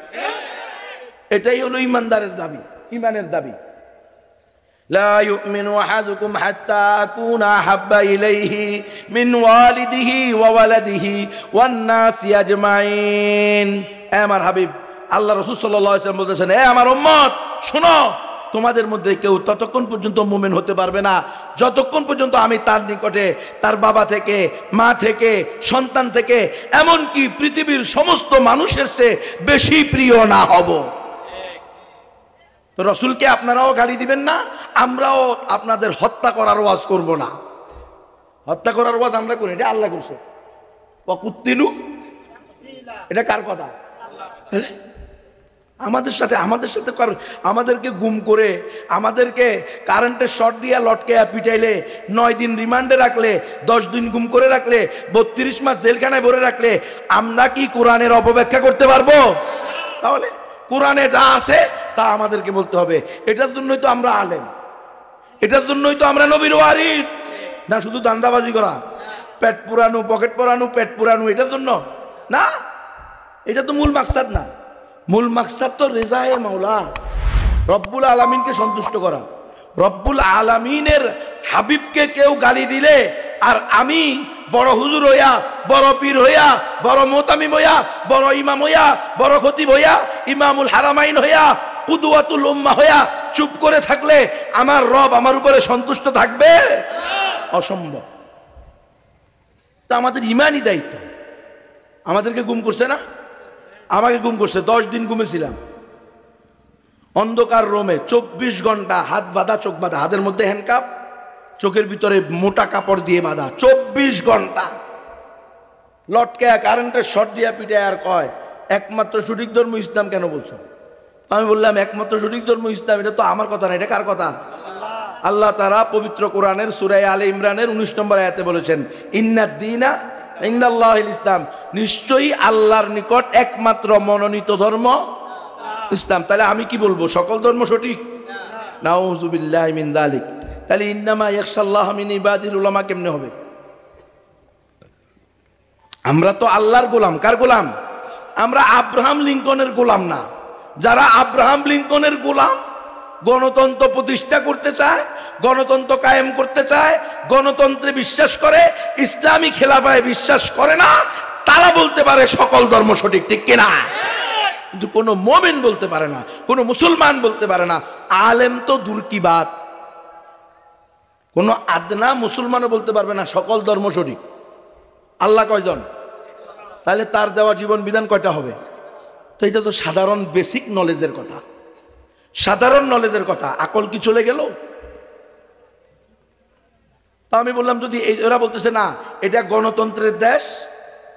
এটাই হলো ইমানদারের দাবি, ইমানের দাবি। লা ইউমিনু আহাদুকুম হাত্তা আকুনা আহাব্বা ইলাইহি মিন ওয়ালিদিহি ওয়া ওয়ালাদিহি ওয়ান নাসি আজমাইন। আমার হাবিব আল্লাহ রাসূল সাল্লাল্লাহু আলাইহি ওয়াসাল্লাম বলতেছেন, এ আমার উম্মত শোনো, তোমাদের মধ্যে কেউ ততক্ষণ পর্যন্ত মুমিন হতে পারবে না যতক্ষণ পর্যন্ত আমি তার নিকটে তার বাবা থেকে, মা থেকে, সন্তান থেকে, এমনকি পৃথিবীর সমস্ত মানুষের চেয়ে বেশি প্রিয় না হব। তো রসুলকে আপনারাও গালি দিবেন না, আমরাও আপনাদের হত্যা করার ওয়াজ করব না। হত্যা করার ওয়াজ আমরা করি, এটা আল্লাহ করছে। ওয়াকুত্তিলু, এটা কার কথা? আমাদের সাথে আমাদেরকে গুম করে, আমাদেরকে কারেন্টের শর্ট দিয়ে লটকে পিটাইলে, 9 দিন রিমান্ডে রাখলে, 10 দিন গুম করে রাখলে, 32 মাস জেলখানায় ভরে রাখলে আমরা কি কোরআনের অপব্যাখ্যা করতে পারবো? তাহলে কোরআনে যা আছে তা আমাদেরকে বলতে হবে। এটার জন্যই তো আমরা আলেম, এটার জন্যই তো আমরা নবীর ওয়ারিস না। শুধু দান্দাবাজি করা, পেট পুরানো, পকেট পুরানো, পেট পুরানো, এটার জন্য না। এটা তো মূল মাকসাদ না। মূল মাকসাদ তো রেজায়ে মাওলা, রব্বুল আলামিনকে সন্তুষ্ট করা। রব্বুল আলামিনের হাবিবকে কেউ গালি দিলে, আর আমি বড় হুজুর হইয়া, বড় পীর হইয়া, বড় মোতামিম হইয়া, বড় ইমাম হইয়া, বড় খতিব হইয়া, ইমামুল হারামাইন হইয়া, কুদওয়াতুল উম্মাহ হইয়া চুপ করে থাকলে আমার রব আমার উপরে সন্তুষ্ট থাকবে? অসম্ভব। তা আমাদের ইমানই দায়িত্ব। আমাদেরকে গুম করছে না? আমাকে গুম করছে, 10 দিন ঘুমেছিলাম অন্ধকার রুমে, 24 ঘন্টা হাত বাঁধা, চোখ বাঁধা, হাতের মধ্যে হ্যান্ডকাপ, চোখের ভিতরে মোটা কাপড় দিয়ে বাঁধা, 24 ঘন্টা লটকে কারেন্টের শর্ট দিয়া পিটায়। আর কয় একমাত্র সঠিক ধর্ম ইসলাম কেন বলছো? আমি বললাম একমাত্র সঠিক ধর্ম ইসলাম, এটা তো আমার কথা না, এটা কার কথা? আল্লাহ তাআলা পবিত্র কোরআনের সূরা আলে ইমরানের 19 নম্বর আয়াতে বলেছেন, ইন্নাদ দীনা ইনদাল্লাহিল ইসলাম, নিশ্চয়ই আল্লাহর নিকট একমাত্র মনোনীত ধর্ম ইসলাম। তাহলে আমি কি বলবো সকল ধর্ম সঠিক? নাউযুবিল্লাহি মিন যালিক। তাহলে ইন্নামা ইয়াখশাল্লাহ মিন ইবাদিল উলামা কেমনে হবে? আমরা তো আল্লাহর গোলাম। কার গোলাম? আমরা আব্রাহাম লিঙ্কনের গোলাম না। যারা আব্রাহাম লিঙ্কনের গোলাম, গণতন্ত্র প্রতিষ্ঠা করতে চায়, গণতন্ত্র কায়েম করতে চায়, গণতন্ত্রে বিশ্বাস করে, ইসলামী খেলাফায় বিশ্বাস করে না, তারা বলতে পারে সকল ধর্ম সঠিক, ঠিক কিনা? কিন্তু কোনো মুমিন বলতে পারে না, কোনো মুসলমান বলতে পারে না। আলেম তো দূর কি বাত, কোনো আদনা মুসলমানও বলতে পারবে না সকল ধর্ম সঠিক। আল্লাহ কয়জন? তাহলে তার দেওয়া জীবন বিধান কয়টা হবে? তো এটা তো সাধারণ বেসিক নলেজের কথা, সাধারণ নলেজের কথা। আকল কি চলে গেল? তা আমি বললাম যদি ওরা বলতেছে না এটা গণতন্ত্রের দেশ,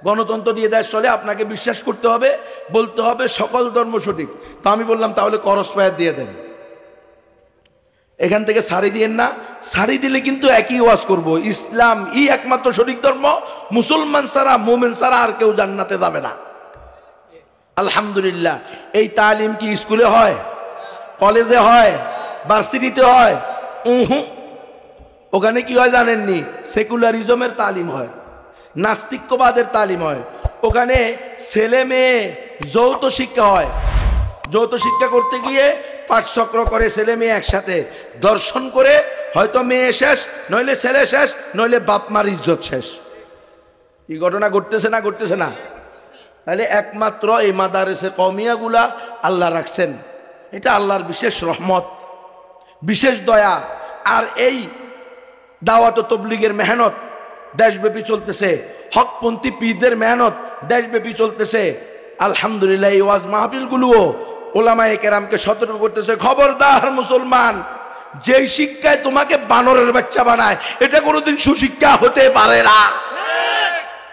গণতন্ত্র দিয়ে দেশ চলে, আপনাকে বিশ্বাস করতে হবে, বলতে হবে সকল ধর্ম সঠিক। তা আমি বললাম তাহলে করস পায়াত দিয়ে দেন, এখান থেকে ছাড়ি দিয়েন না। ছাড়ি দিলে কিন্তু একই ওয়াজ করব, ইসলাম একমাত্র সঠিক ধর্ম, মুসলমান ছাড়া, মুমিন ছাড়া আর কেউ জান্নাতে যাবে না। আলহামদুলিল্লাহ। এই তালিম কি স্কুলে হয়, কলেজে হয়, ভার্সিটিতে হয়? ওখানে কি হয় জানেননি? সেকুলারিজমের তালিম হয়, নাস্তিক্যবাদের তালিম হয়। ওখানে ছেলে মেয়ে যৌথ শিক্ষা হয়। যৌথ শিক্ষা করতে গিয়ে পাঠচক্র করে ছেলে মেয়ে একসাথে, দর্শন করে হয়তো মেয়ে শেষ, নইলে ছেলে শেষ, নইলে বাপ মার ইজ্জত শেষ। এই ঘটনা ঘটতেছে না? ঘটতেছে না? তাহলে একমাত্র এই মাদারেসে কওমিয়াগুলা আল্লাহ রাখছেন, এটা আল্লাহর বিশেষ রহমত, বিশেষ দয়া। আর এই দাওয়াত ও তবলিগের মেহনত দেশব্যাপী চলতেছে, হকপন্থী পীরদের মেহনত দেশব্যাপী চলতেছে। আলহামদুলিল্লাহ। এই ওয়াজ মাহফিলগুলোও ওলামায়ে কেরামকে সতর্ক করতেছে, খবরদার মুসলমান, যেই শিক্ষায় তোমাকে বানরের বাচ্চা বানায় এটা কোনোদিন সুশিক্ষা হতে পারে না,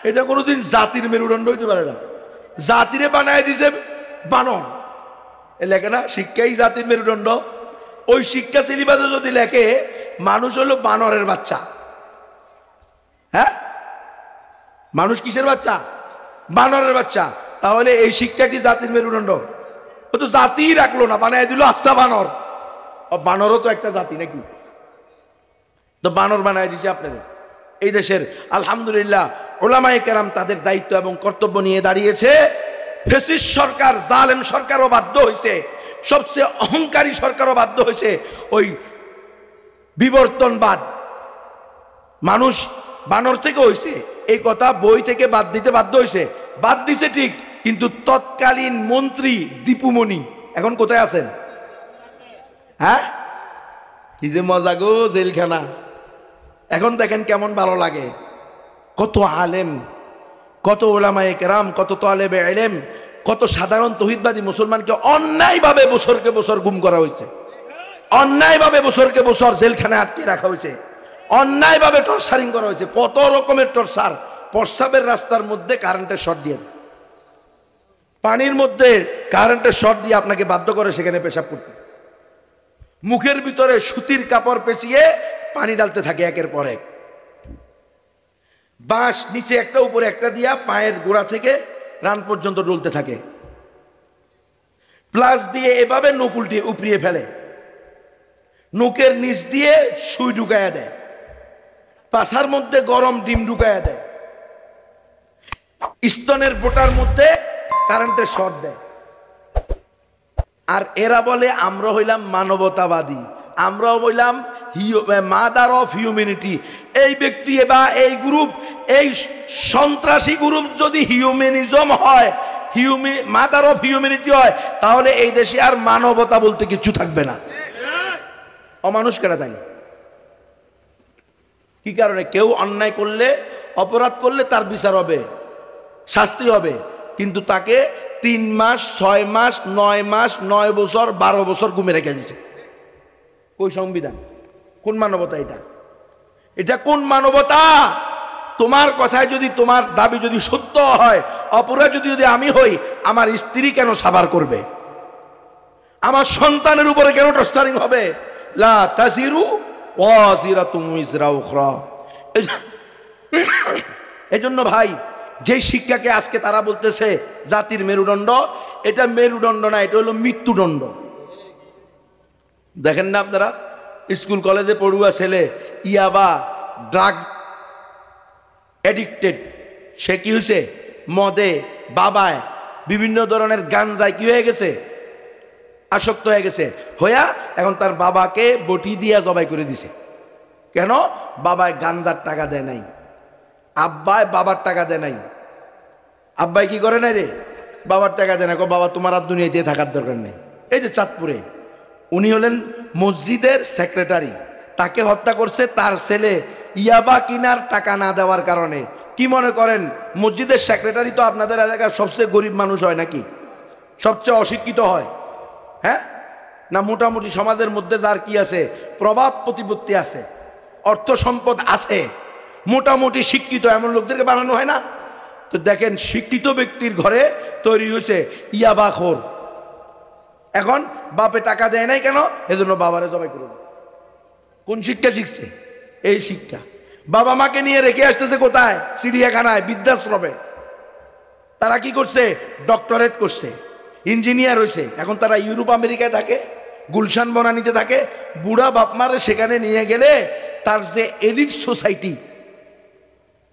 এটা কোনোদিন জাতির মেরুদণ্ড হইতে পারে না। জাতিরে বানায় দিছে বানর, এ লেখে না শিক্ষাই জাতির মেরুদণ্ড। ওই শিক্ষা সিলেবাসে যদি লেখে মানুষ হলো বানরের বাচ্চা, হ্যাঁ, মানুষ কিসের বাচ্চা? বানরের বাচ্চা। তাহলে এই শিক্ষা কি জাতির মেরুদণ্ড? ও তো জাতি রাখলো না, বানায় দিল আস্তা বানর। বানরও তো একটা জাতি নাকি? তো বানর বানায় দিছে আপনাদের এই দেশের। আলহামদুলিল্লাহ, উলামায়ে কেরাম তাদের দায়িত্ব এবং কর্তব্য নিয়ে দাঁড়িয়েছে। ফ্যাসিস্ট সরকার, জালেম সরকারও বাধ্য হয়েছে, সবচেয়ে অহংকারী সরকারও বাধ্য হয়েছে ওই বিবর্তনবাদ, মানুষ বানর থেকে হয়েছে এই কথা বই থেকে বাদ দিতে বাধ্য হয়েছে। বাদ দিছে ঠিক, কিন্তু তৎকালীন মন্ত্রী দীপুমণি এখন কোথায় আছেন? হ্যাঁ, কি যে মজা গো জেলখানা। এখন দেখেন কেমন ভালো লাগে, কত আলেম, কত ওলামায়ে কেরাম, কত তালেবে ইলম, কত সাধারণ তৌহিদবাদী মুসলমানকে অন্যায়ভাবে বছরকে বছর গুম করা হয়েছে, অন্যায়ভাবে বছরকে বছর জেলখানায় আটকে রাখা হয়েছে, অন্যায়ভাবে টর্চারিং করা হয়েছে। কত রকমের টর্চার, প্রস্রাবের রাস্তার মধ্যে কারেন্টের শর্ট দিয়ে, পানির মধ্যে কারেন্টের শর্ট দিয়ে আপনাকে বাধ্য করে সেখানে পেশাব করতে, মুখের ভিতরে সুতির কাপড় পেঁচিয়ে পানি ডালতে থাকে একের পর এক, বাঁশ নিচে একটা উপরে একটা দিয়া পায়ের গোড়া থেকে রান পর্যন্ত ডলতে থাকে, প্লাস দিয়ে এভাবে নখ উল্টিয়ে উপড়িয়ে ফেলে, নখের নিচ দিয়ে সুই ঢুকাইয়া দেয়, পাছার মধ্যে গরম ডিম ঢুকাইয়া দেয়, স্তনের বোটার মধ্যে কারেন্টের শর্ট দেয়। আর এরা বলে আমরা হইলাম মানবতাবাদী, আমরাও হইলাম মাদার অফ হিউম্যানিটি। এই ব্যক্তি বা এই গ্রুপ, এই সন্ত্রাসী গ্রুপ যদি হিউম্যানিজম হয়, মাদার অফ হিউম্যানিটি হয়, তাহলে এই দেশে আর মানবতা বলতে কিছু থাকবে না। অমানুষ কেটে দেয়। কি কারণে? কেউ অন্যায় করলে, অপরাধ করলে তার বিচার হবে, শাস্তি হবে, কিন্তু তাকে 3 মাস 6 মাস 9 মাস 9 বছর 12 বছর গুমে রেখে দিছে। কই সংবিধান? কোন মানবতা এটা? এটা কোন মানবতা? তোমার কথায় যদি, তোমার দাবি যদি সত্য হয়, অপরাধ যদি আমি হই, আমার স্ত্রী কেন সাবার করবে? আমার সন্তানের উপরে কেন টর্চারিং হবে? লা তাজিরু ওয়াজিরাতুম উযরা উখরা। এজন্য ভাই, যে শিক্ষাকে আজকে তারা বলতেছে জাতির মেরুদণ্ড, এটা মেরুদণ্ড না, এটা হলো মৃত্যুদণ্ড। দেখেন না আপনারা, স্কুল কলেজে পড়ুয়া ছেলে ইয়াবা ড্রাগ অ্যাডিক্টেড, সে কি হয়েছে? মদে, বাবায়, বিভিন্ন ধরনের গাঞ্জায় কি হয়ে গেছে? আসক্ত হয়ে গেছে। হইয়া এখন তার বাবাকে বটি দিয়া জবাই করে দিছে। কেন? বাবায় গাঞ্জার টাকা দেয় নাই, আব্বায় বাবার টাকা দেয় নাই। আব্বাই কি করে নাই রে? বাবার টাকা দেয় না। বাবা তোমার আর দুনিয়ায় দিয়ে থাকার দরকার নেই। এই যে চাঁদপুরে, উনি হলেন মসজিদের সেক্রেটারি, তাকে হত্যা করছে তার ছেলে ইয়াবা কিনার টাকা না দেওয়ার কারণে। কি মনে করেন মসজিদের সেক্রেটারি তো আপনাদের এলাকার সবচেয়ে গরিব মানুষ হয় নাকি? সবচেয়ে অশিক্ষিত হয়? হ্যাঁ না, মোটামুটি সমাজের মধ্যে যার কি আছে, প্রভাব প্রতিপত্তি আছে, অর্থ সম্পদ আছে, মোটামুটি শিক্ষিত, এমন লোকদেরকে বানানো হয় না? তো দেখেন, শিক্ষিত ব্যক্তির ঘরে তৈরি হয়েছে ইয়াবাখোর। এখন বাপে টাকা দেয় নাই কেন? এজন্য বাবারে জবাই করে দেয়। কোন শিক্ষা শিখছে? এই শিক্ষা। বাবা মাকে নিয়ে রেখে আসতেছে কোথায়? চিড়িয়াখানায়, বৃদ্ধাশ্রমে। তারা কি করছে? ডক্টরেট করছে, ইঞ্জিনিয়ার হয়েছে। এখন তারা ইউরোপ আমেরিকায় থাকে, গুলশান বনানীতে থাকে। বুড়া বাপমারে সেখানে নিয়ে গেলে তার যে এলিট সোসাইটি,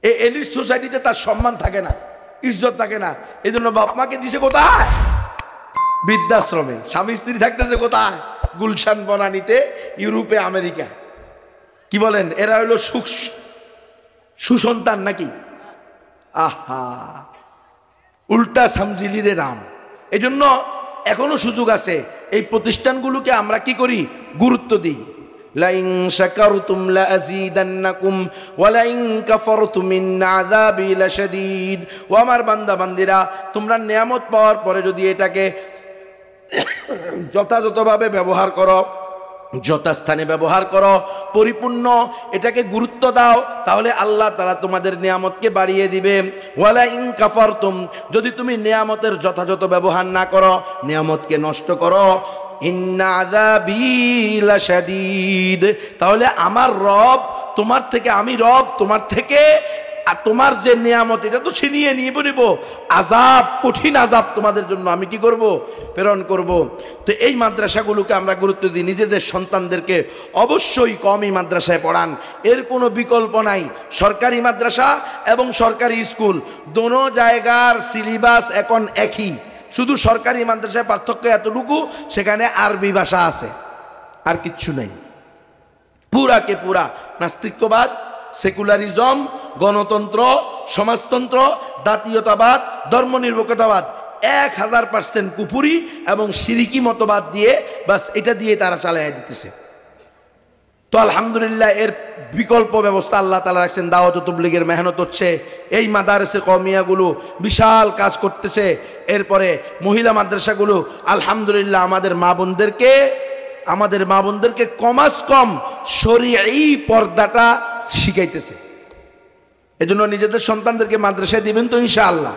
এই এলিট সোসাইটিতে তার সম্মান থাকে না, ইজ্জত থাকে না। এই জন্য বাপমাকে দিছে কোথায়? বৃদ্ধাশ্রমে। স্বামী স্ত্রী থাকতেছে কোথায়? গুলশান বনানীতে, ইউরোপে, আমেরিকা। কি বলেন? এরা হলো সুসন্তান নাকি? আহা, উল্টা সামজিলিরে রাম। এই জন্য এখনো সুযোগ আছে, এই প্রতিষ্ঠানগুলোকে আমরা কি করি? গুরুত্ব দিই। লাইন শাকারতুম লাযীদান্নাকুম ওয়া লাইন কাফারতুম ইন্না আযাবি লাশাদীদ। ও আমার বান্দা বান্দিরা, তোমরা নিয়ামত পাওয়ার পরে যদি এটাকে যথাযথভাবে ব্যবহার করো, যথাস্থানে ব্যবহার করো, পরিপূর্ণ এটাকে গুরুত্ব দাও, তাহলে আল্লাহ তাআলা তোমাদের নিয়ামতকে বাড়িয়ে দিবে। ওয়ালা ইন কাফারতুম, যদি তুমি নিয়ামতের যথাযথ ব্যবহার না করো, নিয়ামতকে নষ্ট করো, ইন্না আযাবি লাশাদীদ, তাহলে আমার রব তোমার থেকে, আমি রব তোমার থেকে, আর তোমার যে নিয়ামত এটা তো ছিনিয়ে নিয়ে নিব, আযাব, কঠিন আযাব তোমাদের জন্য আমি কি করব? প্রেরণ করব। তো এই মাদ্রাসাগুলোকে আমরা গুরুত্ব দিই। নিজেদের সন্তানদেরকে অবশ্যই কমই মাদ্রাসায় পড়ান, এর কোনো বিকল্প নাই। সরকারি মাদ্রাসা এবং সরকারি স্কুল দোনো জায়গার সিলেবাস এখন একই, শুধু সরকারি মাদ্রাসায় পার্থক্য এতটুকু, সেখানে আরবি ভাষা আছে, আর কিচ্ছু নেই। পুরাকে পুরা নাস্তিক্যবাদ, সেকুলারিজম, গণতন্ত্র, সমাজতন্ত্র, জাতীয়তাবাদ, ধর্মনিরপেক্ষতাবাদ, 1000% কুফরি এবং শিরিকি মতবাদ দিয়ে বাস এটা দিয়ে তারা চালিয়ে দিতেছে। তো আলহামদুলিল্লাহ এর বিকল্প ব্যবস্থা আল্লাহ তাআলা রাখছেন। দাওয়াত ও তাবলীগের মেহনত হচ্ছে, এই মাদারসে কওমিয়াগুলো বিশাল কাজ করতেছে। এরপরে মহিলা মাদ্রাসাগুলো আলহামদুলিল্লাহ আমাদের মা বোনদেরকে কমাস কম শরীয়ী পর্দাটা শিখাইতেছে। এজন্য নিজেদের সন্তানদেরকে মাদ্রাসায় দিবেন তো ইনশাআল্লাহ।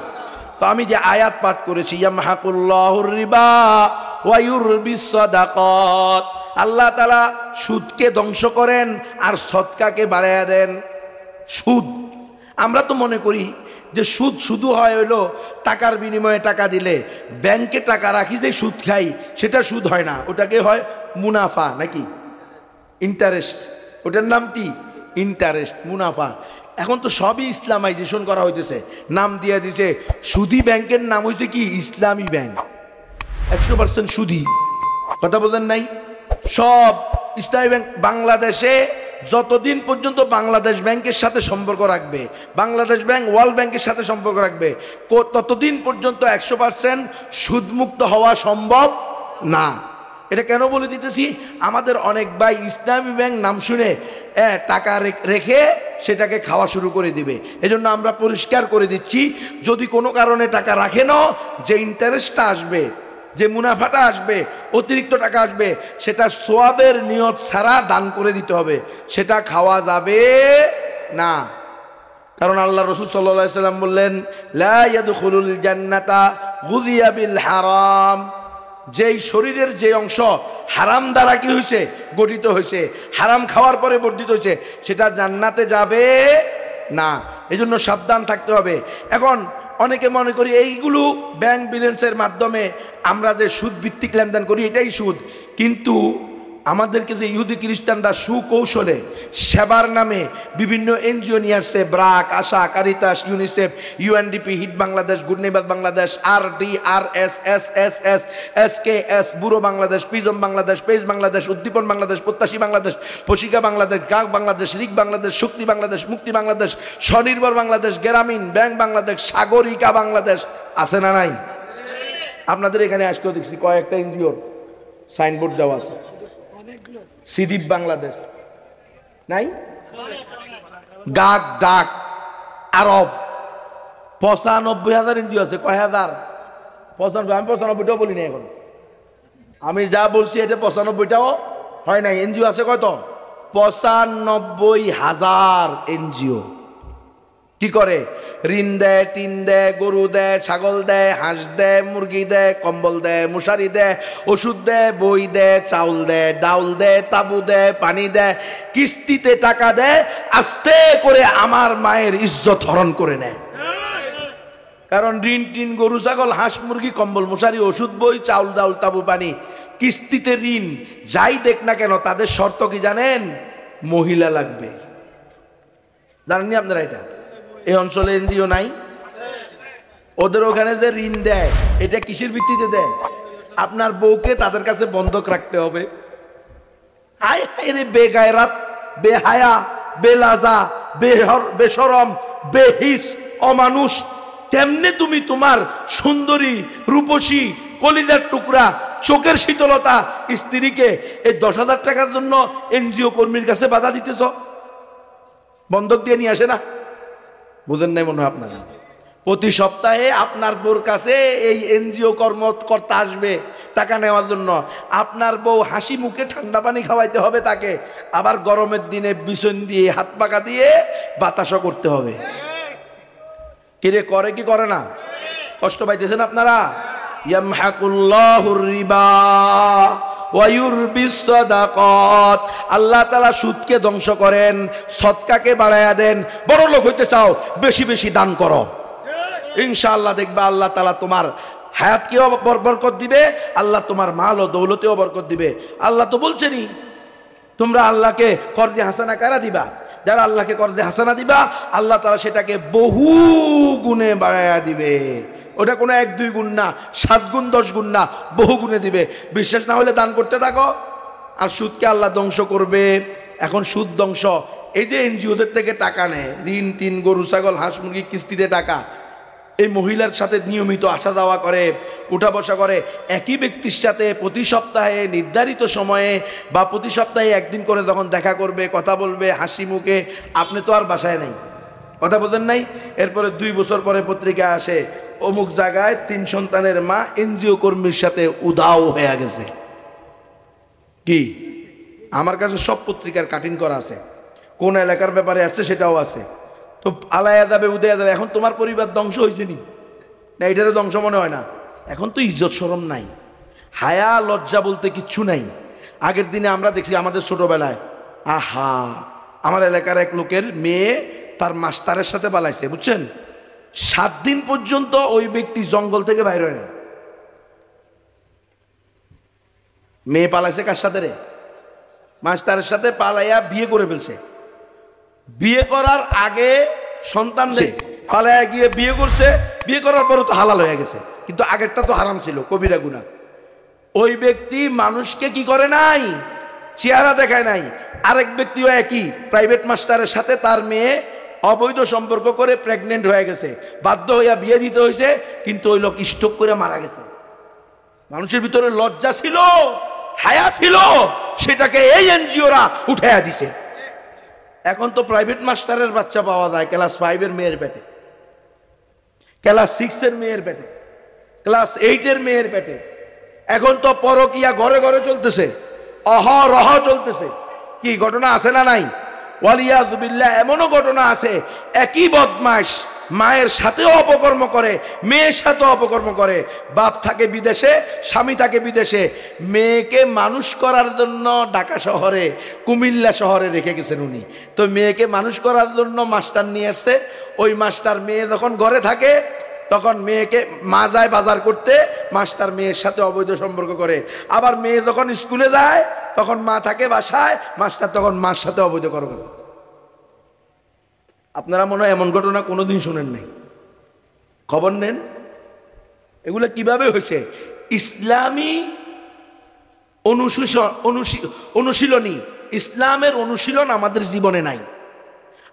তো আমি যে আয়াত পাঠ করেছি, ইয়ামহাকুল্লাহুর রিবা ওয়া ইউরবিস সাদাকাত, আল্লাহ তাআলা সুদকে ধ্বংস করেন আর সদকাকে বাড়ায়া দেন। সুদ, আমরা তো মনে করি যে সুদ শুধু হয় হইলো টাকার বিনিময়ে টাকা দিলে, ব্যাংকে টাকা রাখি যে সুদ খাই সেটা সুদ হয় না, ওটাকে হয় মুনাফা নাকি ইন্টারেস্ট। ওটার নাম কি? ইন্টারেস্ট, মুনাফা। এখন তো সবই ইসলামাইজেশন করা হইতেছে, নাম দিয়ে দিছে সুদী ব্যাংকের নাম হয়েছে কি ইসলামী ব্যাংক, 100% সুদী। কথা বোঝেন নাই? সব ইসলামী ব্যাংক। বাংলাদেশে যতদিন পর্যন্ত বাংলাদেশ ব্যাংকের সাথে সম্পর্ক রাখবে, বাংলাদেশ ব্যাংক ওয়ার্ল্ড ব্যাংকের সাথে সম্পর্ক রাখবে, ততদিন পর্যন্ত 100% সুদমুক্ত হওয়া সম্ভব না। এটা কেন বলে দিতেছি, আমাদের অনেক ভাই ইসলামী ব্যাংক নাম শুনে টাকা রেখে সেটাকে খাওয়া শুরু করে দিবে। এজন্য আমরা পরিষ্কার করে দিচ্ছি, যদি কোনো কারণে টাকা রাখেন, যে ইন্টারেস্টটা আসবে, যে মুনাফাটা আসবে, অতিরিক্ত টাকা আসবে, সেটা সোয়াবের নিয়ত ছাড়া দান করে দিতে হবে, সেটা খাওয়া যাবে না। কারণ আল্লাহ রাসূল সাল্লাল্লাহু আলাইহি ওয়াসাল্লাম বললেন, লা ইয়াদখুলুল জান্নাতা গুযিয়া বিল হারাম। যেই শরীরের যে অংশ হারাম দ্বারা কি হয়েছে, গঠিত হয়েছে, হারাম খাওয়ার পরে বর্ধিত হয়েছে, সেটা জান্নাতে যাবে না। এজন্য সাবধান থাকতে হবে। এখন অনেকে মনে করি এইগুলো ব্যাংক ব্যালেন্সের মাধ্যমে আমরা যে সুদ ভিত্তিক লেনদেন করি এটাই সুদ, কিন্তু আমাদেরকে যে ইহুদি খ্রিস্টানরা সুকৌশলে সেবার নামে বিভিন্ন এনজিও নিয়ে আসছে, BRAC, ASA, Caritas, UNICEF, UNDP, HEED Bangladesh, good neighbour Bangladesh, RDRS, SSS, SKS, bureau Bangladesh, prism Bangladesh, page Bangladesh, Uddipan Bangladesh, Prottyashi Bangladesh, পশিকা Bangladesh, গাক Bangladesh, রিক বাংলাদেশ, শক্তি বাংলাদেশ, মুক্তি বাংলাদেশ, স্বনির্ভর বাংলাদেশ, গ্রামীণ ব্যাংক বাংলাদেশ, সাগরিকা বাংলাদেশ, আছে না নাই? আপনাদের এখানে আজকেও দেখছি কয়েকটা এনজিওর সাইনবোর্ড দেওয়া আছে। সিডিপ বাংলাদেশ নাই, গাক, ডাক, আরব, 95,000 এনজিও আছে। কয় হাজার? 95। আমি 95টাও বলি না, এখন আমি যা বলছি এটা 95টাও হয় নাই। এনজিও আছে কত? 95,000 এনজিও। কি করে? ঋণ দেয়, টিন দেয়, গরু দেয়, ছাগল দেয়, হাঁস দেয়, মুরগি দেয়, কম্বল দেয়, মশারি দেয়, ওষুধ দেয়, বই দেয়, চাউল দেয়, ডাউল দেয়, তাবু দেয়, পানি দেয়, কিস্তিতে টাকা দেয়, আস্তে করে আমার মায়ের ইজ্জত হরণ করে নেয়। কারণ ঋণ, টিন, গরু, ছাগল, হাঁস, মুরগি, কম্বল, মশারি, ওষুধ, বই, চাউল, ডাউল, তাবু, পানি, কিস্তিতে ঋণ যাই দেখ না কেন, তাদের শর্ত কি জানেন? মহিলা লাগবে। জানেননি আপনারা এটা? এই অঞ্চলে এনজিও নাই? ওদের ওখানে যে ঋণ দেয় এটা কিসের ভিত্তিতে দেয়? আপনার বউকে তাদের কাছে বন্ধক রাখতে হবে। হায় হায় রে, বেগায়রাত, বেহায়া, বেলাজা, বেশরম, বেহিস, অমানুষ। তেমনি তুমি তোমার সুন্দরী, রূপসী, কলিজার টুকরা, চোখের শীতলতা স্ত্রীকে এই 10,000 টাকার জন্য এনজিও কর্মীর কাছে বাধা দিতেছ। বন্ধক দিয়ে নিয়ে আসে না? বুঝেন নাই মনে হয় আপনারা? প্রতি সপ্তাহে আপনার বউর কাছে এই এনজিও কর্মকর্তা আসবে টাকা নেওয়ার জন্য। আপনার বউ হাসি মুখে ঠান্ডা পানি খাওয়াইতে হবে তাকে, আবার গরমের দিনে বিছন দিয়ে হাত পাকা দিয়ে বাতাসও করতে হবে। কিরে, করে কি করে না? কষ্ট পাইতেছেন আপনারা? ইয়ামহাকুল্লাহুর রিবা ওয়া ইউরবিস সাদাকাত। আল্লাহ তাআলা সুদকে ধ্বংস করেন, সদকাকে বাড়ায়া দেন। বড় লোক হইতে চাও, বেশি বেশি দান করো, ইনশাআল্লাহ দেখবা আল্লাহ তাআলা তোমার হায়াতকেও বরকত দিবে, আল্লাহ তোমার মাল ও দৌলতেও বরকত দিবে। আল্লাহ তো বলছেনই, তোমরা আল্লাহকে কর্জে হাসানা কারা দিবা। যারা আল্লাহকে কর্জে হাসানা দিবা, আল্লাহ তাআলা সেটাকে বহু গুণে বাড়ায়া দিবে। ওটা কোনো 1-2 গুণ না, 7 গুণ 10 গুণ না, বহু গুণে দিবে। বিশ্বাস না হলে দান করতে থাকো, আর সুদকে আল্লাহ ধ্বংস করবে। এখন সুদ ধ্বংস, এই যে এনজিওদের থেকে টাকা নেয়, ঋণ, টিন, গরু, ছাগল, হাঁস, মুরগি, কিস্তিতে টাকা, এই মহিলার সাথে নিয়মিত আসা যাওয়া করে, উঠা বসা করে, একই ব্যক্তির সাথে প্রতি সপ্তাহে নির্ধারিত সময়ে বা প্রতি সপ্তাহে একদিন করে যখন দেখা করবে, কথা বলবে হাসি মুখে, আপনি তো আর বাসায় নাই, কথা বোঝেন নাই। এরপরে 2 বছর পরে পত্রিকা আসে অমুক জায়গায় 3 সন্তানের মা এনজিও কর্মীর সাথে উধাও হয়ে গেছে। কি, আমার কাছে সব পত্রিকার কাটিং করা আছে, কোন এলাকার ব্যাপারে আসছে সেটাও আছে। তো আলায়া যাবে, উদয়া যাবে। এখন তোমার পরিবার ধ্বংস হয়েছে নি না? এটারও ধ্বংস মনে হয় না? এখন তো ইজ্জত শরম নাই, হায়া লজ্জা বলতে কিচ্ছু নাই। আগের দিনে আমরা দেখছি আমাদের ছোটবেলায়, আহা, আমার এলাকার এক লোকের মেয়ে তার মাস্টারের সাথে পালাইছে, বুঝছেন? 7 দিন পর্যন্ত ওই ব্যক্তি জঙ্গল থেকে বাইরে হয় না। মেয়ে পালাইছে কার সাথে রে? মাস্টারের সাথে পালাইয়া বিয়ে করে ফেলছে। বিয়ে করার আগে সন্তান নেই, পালাইয়া গিয়ে বিয়ে করছে, বিয়ে করার পরে তো হালাল হয়ে গেছে, কিন্তু আগেরটা তো হারাম ছিল, কবিরা গুনাহ। ওই ব্যক্তি মানুষকে কি করে নাই, চেহারা দেখায় নাই। আরেক ব্যক্তিও একই প্রাইভেট মাস্টারের সাথে তার মেয়ে অবৈধ সম্পর্ক করে প্রেগনেন্ট হয়ে গেছে, বাধ্য হইয়া বিয়ে দিতে হয়েছে, কিন্তু ওই লোক স্ট্রোক করে মারা গেছে। মানুষের ভিতরে লজ্জা ছিল, হায়া ছিল, সেটাকে এই এনজিওরা উঠাইয়া দিছে। এখন তো প্রাইভেট মাস্টারের বাচ্চা পাওয়া যায় ক্লাস 5-এর মেয়ের পেটে, ক্লাস 6-এর মেয়ের পেটে, ক্লাস 8-এর মেয়ের পেটে। এখন তো পরকিয়া ঘরে ঘরে চলতেছে, অহরহ চলতেছে। কি ঘটনা আছে না নাই? ওয়ালিয়াযু বিল্লাহ, এমনও ঘটনা আছে একই বদমাশ মায়ের সাথেও অপকর্ম করে, মেয়ের সাথেও অপকর্ম করে। বাপ থাকে বিদেশে, স্বামী থাকে বিদেশে, মেয়েকে মানুষ করার জন্য ঢাকা শহরে, কুমিল্লা শহরে রেখে গেছেন উনি। তো মেয়েকে মানুষ করার জন্য মাস্টার নিয়ে আসছে। ওই মাস্টার, মেয়ে যখন ঘরে থাকে তখন মেয়েকে, মা যায় বাজার করতে, মাস্টার মেয়ের সাথে অবৈধ সম্পর্ক করে। আবার মেয়ে যখন স্কুলে যায় তখন মা থাকে বাসায়, মাস্টার তখন মার সাথে অবৈধ করে। আপনারা মনে হয় এমন ঘটনা কোনোদিন শুনেন নাই, খবর নেন। এগুলো কিভাবে হয়েছে? ইসলামী অনুশীলনী, ইসলামের অনুশীলন আমাদের জীবনে নাই।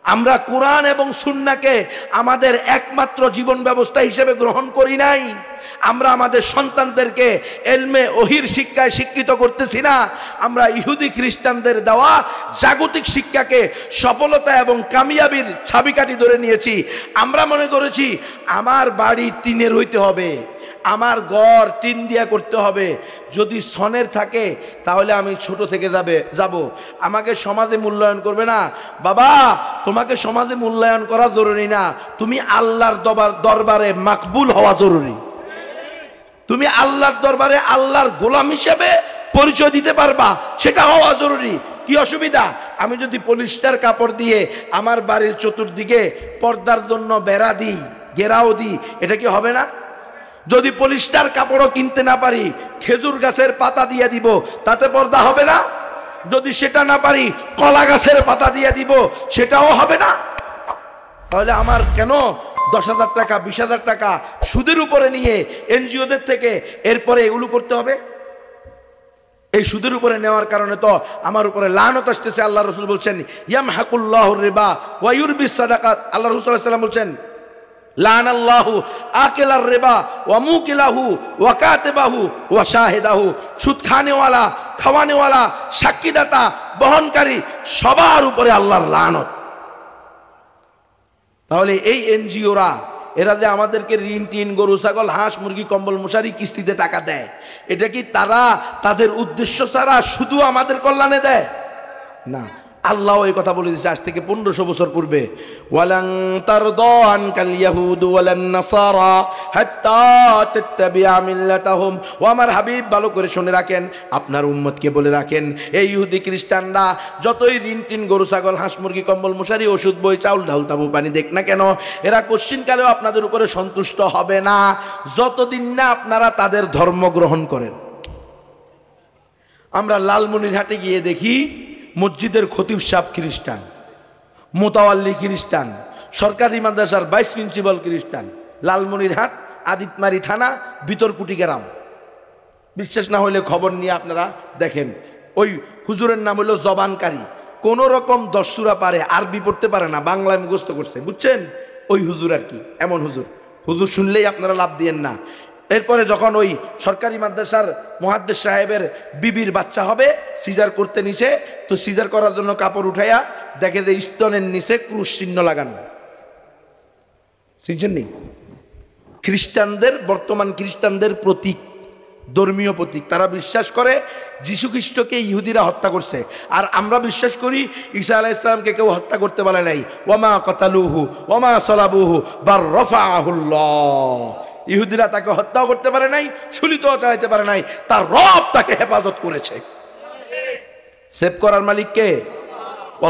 আমরা কোরআন এবং সুন্নাহকে আমাদের একমাত্র জীবন ব্যবস্থা হিসেবে গ্রহণ করি নাই। আমরা আমাদের সন্তানদেরকে এলমে ওহির শিক্ষায় শিক্ষিত করতেছি না। আমরা ইহুদি খ্রিস্টানদের দেওয়া জাগতিক শিক্ষাকে সফলতা এবং কামিয়াবির চাবিকাঠি ধরে নিয়েছি। আমরা মনে করেছি আমার বাড়ি টিনের হইতে হবে, আমার ঘর টিন দিয়া করতে হবে। যদি সনের থাকে তাহলে আমি ছোট থেকে যাব, আমাকে সমাজে মূল্যায়ন করবে না। বাবা, তোমাকে সমাজে মূল্যায়ন করা জরুরি না, তুমি আল্লাহর দরবারে মাকবুল হওয়া জরুরি। তুমি আল্লাহর দরবারে আল্লাহর গোলাম হিসেবে পরিচয় দিতে পারবা, সেটা হওয়া জরুরি। কি অসুবিধা? আমি যদি পলিস্টার কাপড় দিয়ে আমার বাড়ির চতুর্দিকে পর্দার জন্য বেড়া দিই, ঘেরাও দিই, এটা কি হবে না? যদি পলিস্টার কাপড়ও কিনতে না পারি, খেজুর গাছের পাতা দিয়ে দিব, তাতে পর্দা হবে না? যদি সেটা না পারি, কলা গাছের পাতা দিয়ে দিব, সেটাও হবে না? তাহলে আমার কেন 10,000 টাকা 20,000 টাকা সুদের উপরে নিয়ে এনজিওদের থেকে এরপরে এগুলো করতে হবে? এই সুদের উপরে নেওয়ার কারণে তো আমার উপরে লানত আসতেছে। আল্লাহ রাসূল বলছেন, ইয়ামহাকুল্লাহুর রিবা ওয়া ইউরবিস সাদাকাত। আল্লাহ রাসূল সাল্লাল্লাহু আলাইহি ওয়াসাল্লাম বলছেন, লানাল্লাহু আকিলার রিবা ওয়া মুকিলাহু ওয়া কাতিবাহু ওয়া শাহিদাহু। সুদ খানেওয়ালা, খাওয়ানেওয়ালা, সাক্ষীদাতা, বহনকারী সবার উপরে আল্লাহর লানত। তাহলে এই এনজিওরা, এরা যে আমাদেরকে ঋণ টিন, গরু ছাগল, হাঁস মুরগি, কম্বল মশারি কিস্তিতে টাকা দেয়, এটা কি তারা তাদের উদ্দেশ্য ছাড়া শুধু আমাদের কল্যাণে দেয়? না, আল্লাহ এই কথা বলে দিয়েছে আজ থেকে 1500 বছর পূর্বে, ওয়ালান তারদা আনকাল ইয়াহুদ ওয়ালান নাসারা হাত্তা তাত্তাবিআ মিল্লাতাহুম। ও আমার হাবিব, ভালো করে শুনে রাখেন, আপনার উম্মতকে বলে রাখেন, এই ইহুদি খ্রিস্টানরা যতই ঋণ টিন, গরু ছাগল, হাঁস মুরগি, কম্বল মশারি, ওষুধ বই, চাউল ঢাল, তাবু পানি দেখ না কেন, এরা কোশ্চিনকালেও আপনাদের উপরে সন্তুষ্ট হবে না যতদিন না আপনারা তাদের ধর্ম গ্রহণ করেন। আমরা লালমনিরহাটে গিয়ে দেখি মসজিদের খতিব সাহেব খ্রিস্টান, মোতাওয়াল্লি খ্রিস্টান, সরকারি মাদ্রাসার ভাইস প্রিন্সিপাল খ্রিস্টান। লালমনিরহাট, আদিতমারি থানা, বিতরকুটি গ্রাম। বিশ্বাস না হলে খবর নিয়ে আপনারা দেখেন। ওই হুজুরের নাম হলো জবানকারী, কোন রকম 10 সূরা পারে, আরবি পড়তে পারে না, বাংলায় মুখস্থ করছে, বুঝছেন? ওই হুজুর আর কি, এমন হুজুর। হুজুর শুনলেই আপনারা লাভ দিয়েন না। এরপরে যখন ওই সরকারি মাদ্রাসার মুহাদ্দিস সাহেবের বিবির বাচ্চা হবে, সিজার করতে নিছে, তো সিজার করার জন্য কাপড় উঠাইয়া দেখে যে স্তনের নিচে ক্রুশ চিহ্ন লাগানো। চিনছেন নি? খ্রিস্টানদের, বর্তমান খ্রিস্টানদের প্রতীক, ধর্মীয় প্রতীক। তারা বিশ্বাস করে যীশু খ্রিস্টকে ইহুদিরা হত্যা করছে, আর আমরা বিশ্বাস করি ঈসা আলাইহিস সালামকে কেউ হত্যা করতে পারে নাই। ওয়ামা কাতালুহু ওয়ামা সালাবুহু বার রাফাআহুল্লাহ। ইহুদিরা তাকে হত্যাও করতে পারে নাই, ছুরিতেও চালাইতে পারে নাই, তার রব তাকে হেফাজত করেছে। সেভ করার মালিক কে?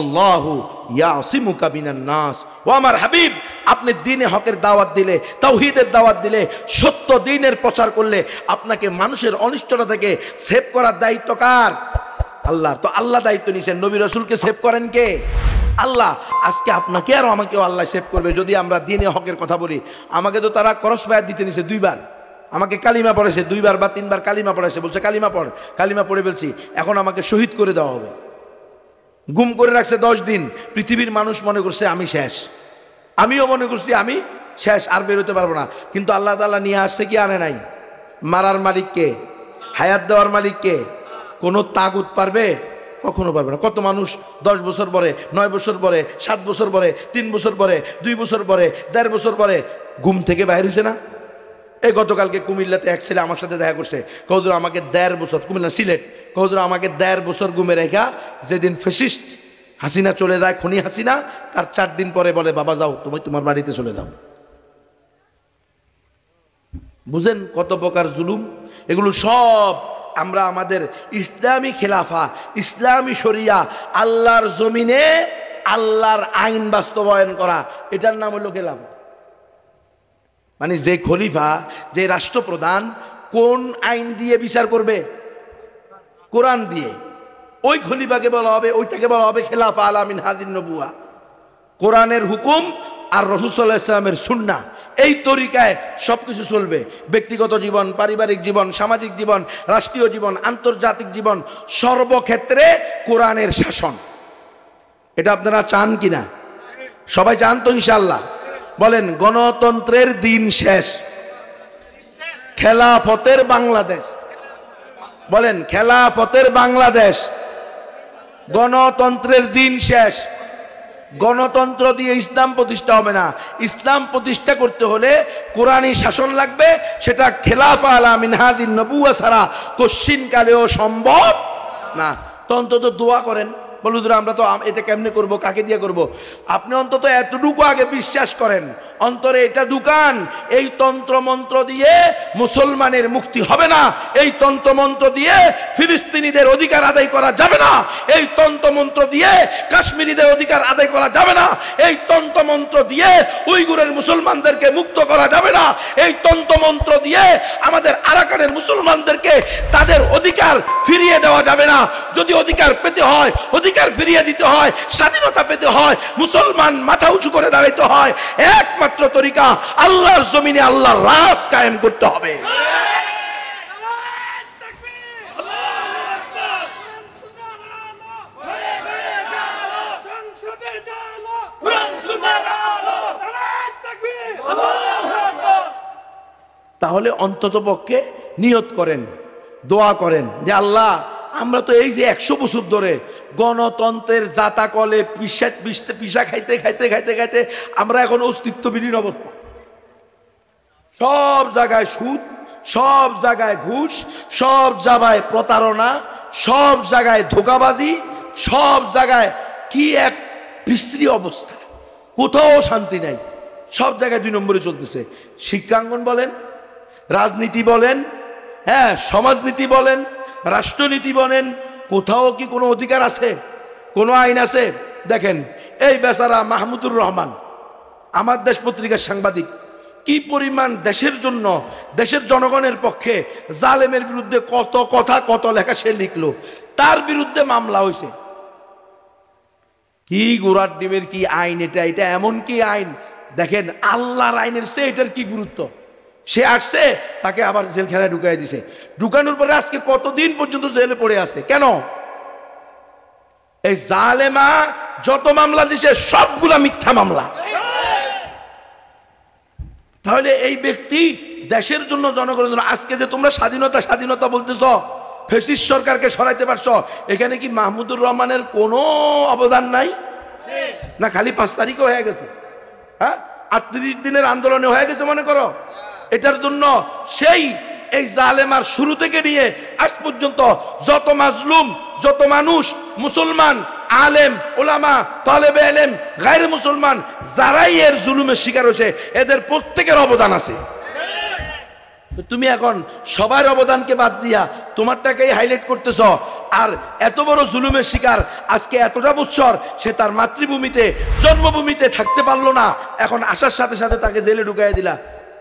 আল্লাহু ইয়াসিমুকা মিনান নাস। ও আমার হাবিব, আপনি দ্বীনে হকের দাওয়াত দিলে, তাওহীদের দাওয়াত দিলে, সত্য দ্বীনের প্রচার করলে আপনাকে মানুষের অনিষ্টতা থেকে সেভ করার দায়িত্ব কার? আল্লাহ। তো আল্লাহ দায়িত্ব নিয়েছেন, নবী রাসূলকে সেভ করেন কে? আল্লাহ। আজকে আপনাকে আর আমাকেও আল্লাহ সেভ করবে যদি আমরা দ্বীনে হকের কথা বলি। আমাকে তো তারা ক্রস ফায়ার দিতে নিছে 2 বার, আমাকে কালিমা পড়েছে 2 বার বা 3 বার কালিমা পড়েছে, বলছে কালিমা পড়, কালিমা পড়ে ফেলছি, এখন আমাকে শহীদ করে দেওয়া হবে। গুম করে রাখছে 10 দিন। পৃথিবীর মানুষ মনে করছে আমি শেষ, আমিও মনে করছি আমি শেষ, আর বেরোতে পারবো না। কিন্তু আল্লাহ তাআলা নিয়ে আসছে কি আনে নাই? মারার মালিককে, হায়াত দেওয়ার মালিককে। কোনো তাগুত পারবে? কখনো পারবে না। কত মানুষ 10 বছর পরে, 9 বছর পরে, 7 বছর পরে, 3 বছর পরে, 2 বছর পরে, 1.5 বছর পরে ঘুম থেকে বাইর হয়েছে না? এই গতকালকে কুমিল্লাতে এক ছেলে আমার সাথে দেখা করছে, কৌদুর আমাকে 1.5 বছর, কুমিল্লা সিলেট, কৌদুর আমাকে 1.5 বছর ঘুমে রেখা, যেদিন ফ্যাসিস্ট হাসিনা চলে যায়, খুনি হাসিনা, তার 4 দিন পরে বলে বাবা যাও তুমি তোমার বাড়িতে চলে যাও। বুঝেন কত প্রকার জুলুম? এগুলো সব আমরা আমাদের ইসলামী খেলাফা, ইসলামী শরিয়া, আল্লাহর জমিনে আল্লাহর আইন বাস্তবায়ন করা, এটার নাম হলো খেলাফা। মানে যে খলিফা, যে রাষ্ট্রপ্রধান কোন আইন দিয়ে বিচার করবে? কোরআন দিয়ে। ওই খলিফাকে বলা হবে, ওইটাকে বলা হবে খেলাফা আলা মিনহাজিন নবুয়া। কোরআনের হুকুম আর রাসূল সাল্লাল্লাহু আলাইহি ওয়াসাল্লামের সুন্নাহ, এই তরিকায় সবকিছু চলবে। ব্যক্তিগত জীবন, পারিবারিক জীবন, সামাজিক জীবন, রাষ্ট্রীয় জীবন, আন্তর্জাতিক জীবন, সর্বক্ষেত্রে কোরআনের শাসন। এটা আপনারা চান কিনা? সবাই চান তো ইনশাআল্লাহ? বলেন গণতন্ত্রের দিন শেষ, খেলাফতের বাংলাদেশ। বলেন খেলাফতের বাংলাদেশ, গণতন্ত্রের দিন শেষ। গণতন্ত্র দিয়ে ইসলাম প্রতিষ্ঠা হবে না। ইসলাম প্রতিষ্ঠা করতে হলে কোরআনী শাসন লাগবে, সেটা খেলাফা আলা মিনহাজিন নবুয়া ছাড়া কশ্চিন কালেও সম্ভব না। তো অন্তত দোয়া করেন, বলুন আমরা তো এটা কেমনে করব, কাকে দিয়ে করব? আপনি অন্তত এতটুকু আগে বিশ্বাস করেন, অন্তরে এটা ঢুকান, এই তন্ত্রমন্ত্র দিয়ে মুসলমানের মুক্তি হবে না, এই তন্ত্রমন্ত্র দিয়ে ফিলিস্তিনিদের অধিকার আদায় করা যাবে না, এই তন্ত্রমন্ত্র দিয়ে কাশ্মীরিদের অধিকার আদায় করা যাবে না, এই তন্ত্রমন্ত্র দিয়ে উইগুরের মুসলমানদেরকে মুক্ত করা যাবে না, এই তন্ত্রমন্ত্র দিয়ে আমাদের আরাকানের মুসলমানদেরকে তাদের অধিকার ফিরিয়ে দেওয়া যাবে না। যদি অধিকার পেতে হয়, অধিকার ফিরিয়ে দিতে হয়, স্বাধীনতা পেতে হয়, মুসলমান মাথা উঁচু করে দাঁড়াইতে হয়, একমাত্র তরিকা আল্লাহর জমিনে আল্লাহর রাজ কায়েম করতে হবে। তাহলে অন্ততপক্ষে নিয়ত করেন, দোয়া করেন যে আল্লাহ, আমরা তো এই যে 100 বছর ধরে গণতন্ত্রের জাতা কলে পিসা খাইতে খাইতে খাইতে খাইতে আমরা এখন অস্তিত্ববিহীন অবস্থা। সব জায়গায় সুদ, সব জায়গায় ঘুষ, সব জায়গায় প্রতারণা, সব জায়গায় ধোঁকাবাজি, সব জায়গায় কি এক বিশ্রী অবস্থা, কোথাও শান্তি নাই, সব জায়গায় 2 নম্বরে চলতেছে। শিক্ষাঙ্গন বলেন, রাজনীতি বলেন, হ্যাঁ সমাজনীতি বলেন, রাষ্ট্রনীতি বলেন, কোথাও কি কোনো অধিকার আছে, কোনো আইন আছে? দেখেন এই বেচারা মাহমুদুর রহমান, আমার দেশ পত্রিকার সাংবাদিক, কি পরিমাণ দেশের জন্য, দেশের জনগণের পক্ষে জালেমের বিরুদ্ধে কত কথা, কত লেখা সে লিখলো, তার বিরুদ্ধে মামলা হয়েছে। কি গোড়ার ডিমের কি আইন এটা? এটা এমন কি আইন দেখেন, আল্লাহর আইনের চেয়ে এটার কি গুরুত্ব। সে আসছে, তাকে আবার জেলখানায় ঢুকাই দিছে, ঢুকানোর পরে আজকে কতদিন পর্যন্ত জেলে পড়ে আছে। কেন? এই জালেমা যত মামলা দিছে সবগুলা মিথ্যা মামলা। তাহলে এই ব্যক্তি দেশের জন্য, জনগণের জন্য। আজকে যে তোমরা স্বাধীনতা স্বাধীনতা বলতেছ, ফ্যাসিস্ট সরকারকে সরাইতে পারছো, এখানে কি মাহমুদুর রহমানের কোনো অবদান নাই? না খালি 5 তারিখে হয়ে গেছে? হ্যাঁ, 38 দিনের আন্দোলনে হয়ে গেছে মনে করো? এটার জন্য সেই এই জালেমার শুরু থেকে নিয়ে আজ পর্যন্ত যত মাজলুম, যত মানুষ, মুসলমান, আলেম, ওলামা, তালেবে ইলম, গায়রে মুসলমান, যারাই এর জুলুমের শিকার হয়েছে, এদের প্রত্যেকের অবদান আছে। তুমি এখন সবার অবদানকে বাদ দিয়া তোমারটাকেই হাইলাইট করতেছ। আর এত বড় জুলুমের শিকার, আজকে এতটা বছর সে তার মাতৃভূমিতে, জন্মভূমিতে থাকতে পারলো না, এখন আসার সাথে সাথে তাকে জেলে ঢুকাই দিলা।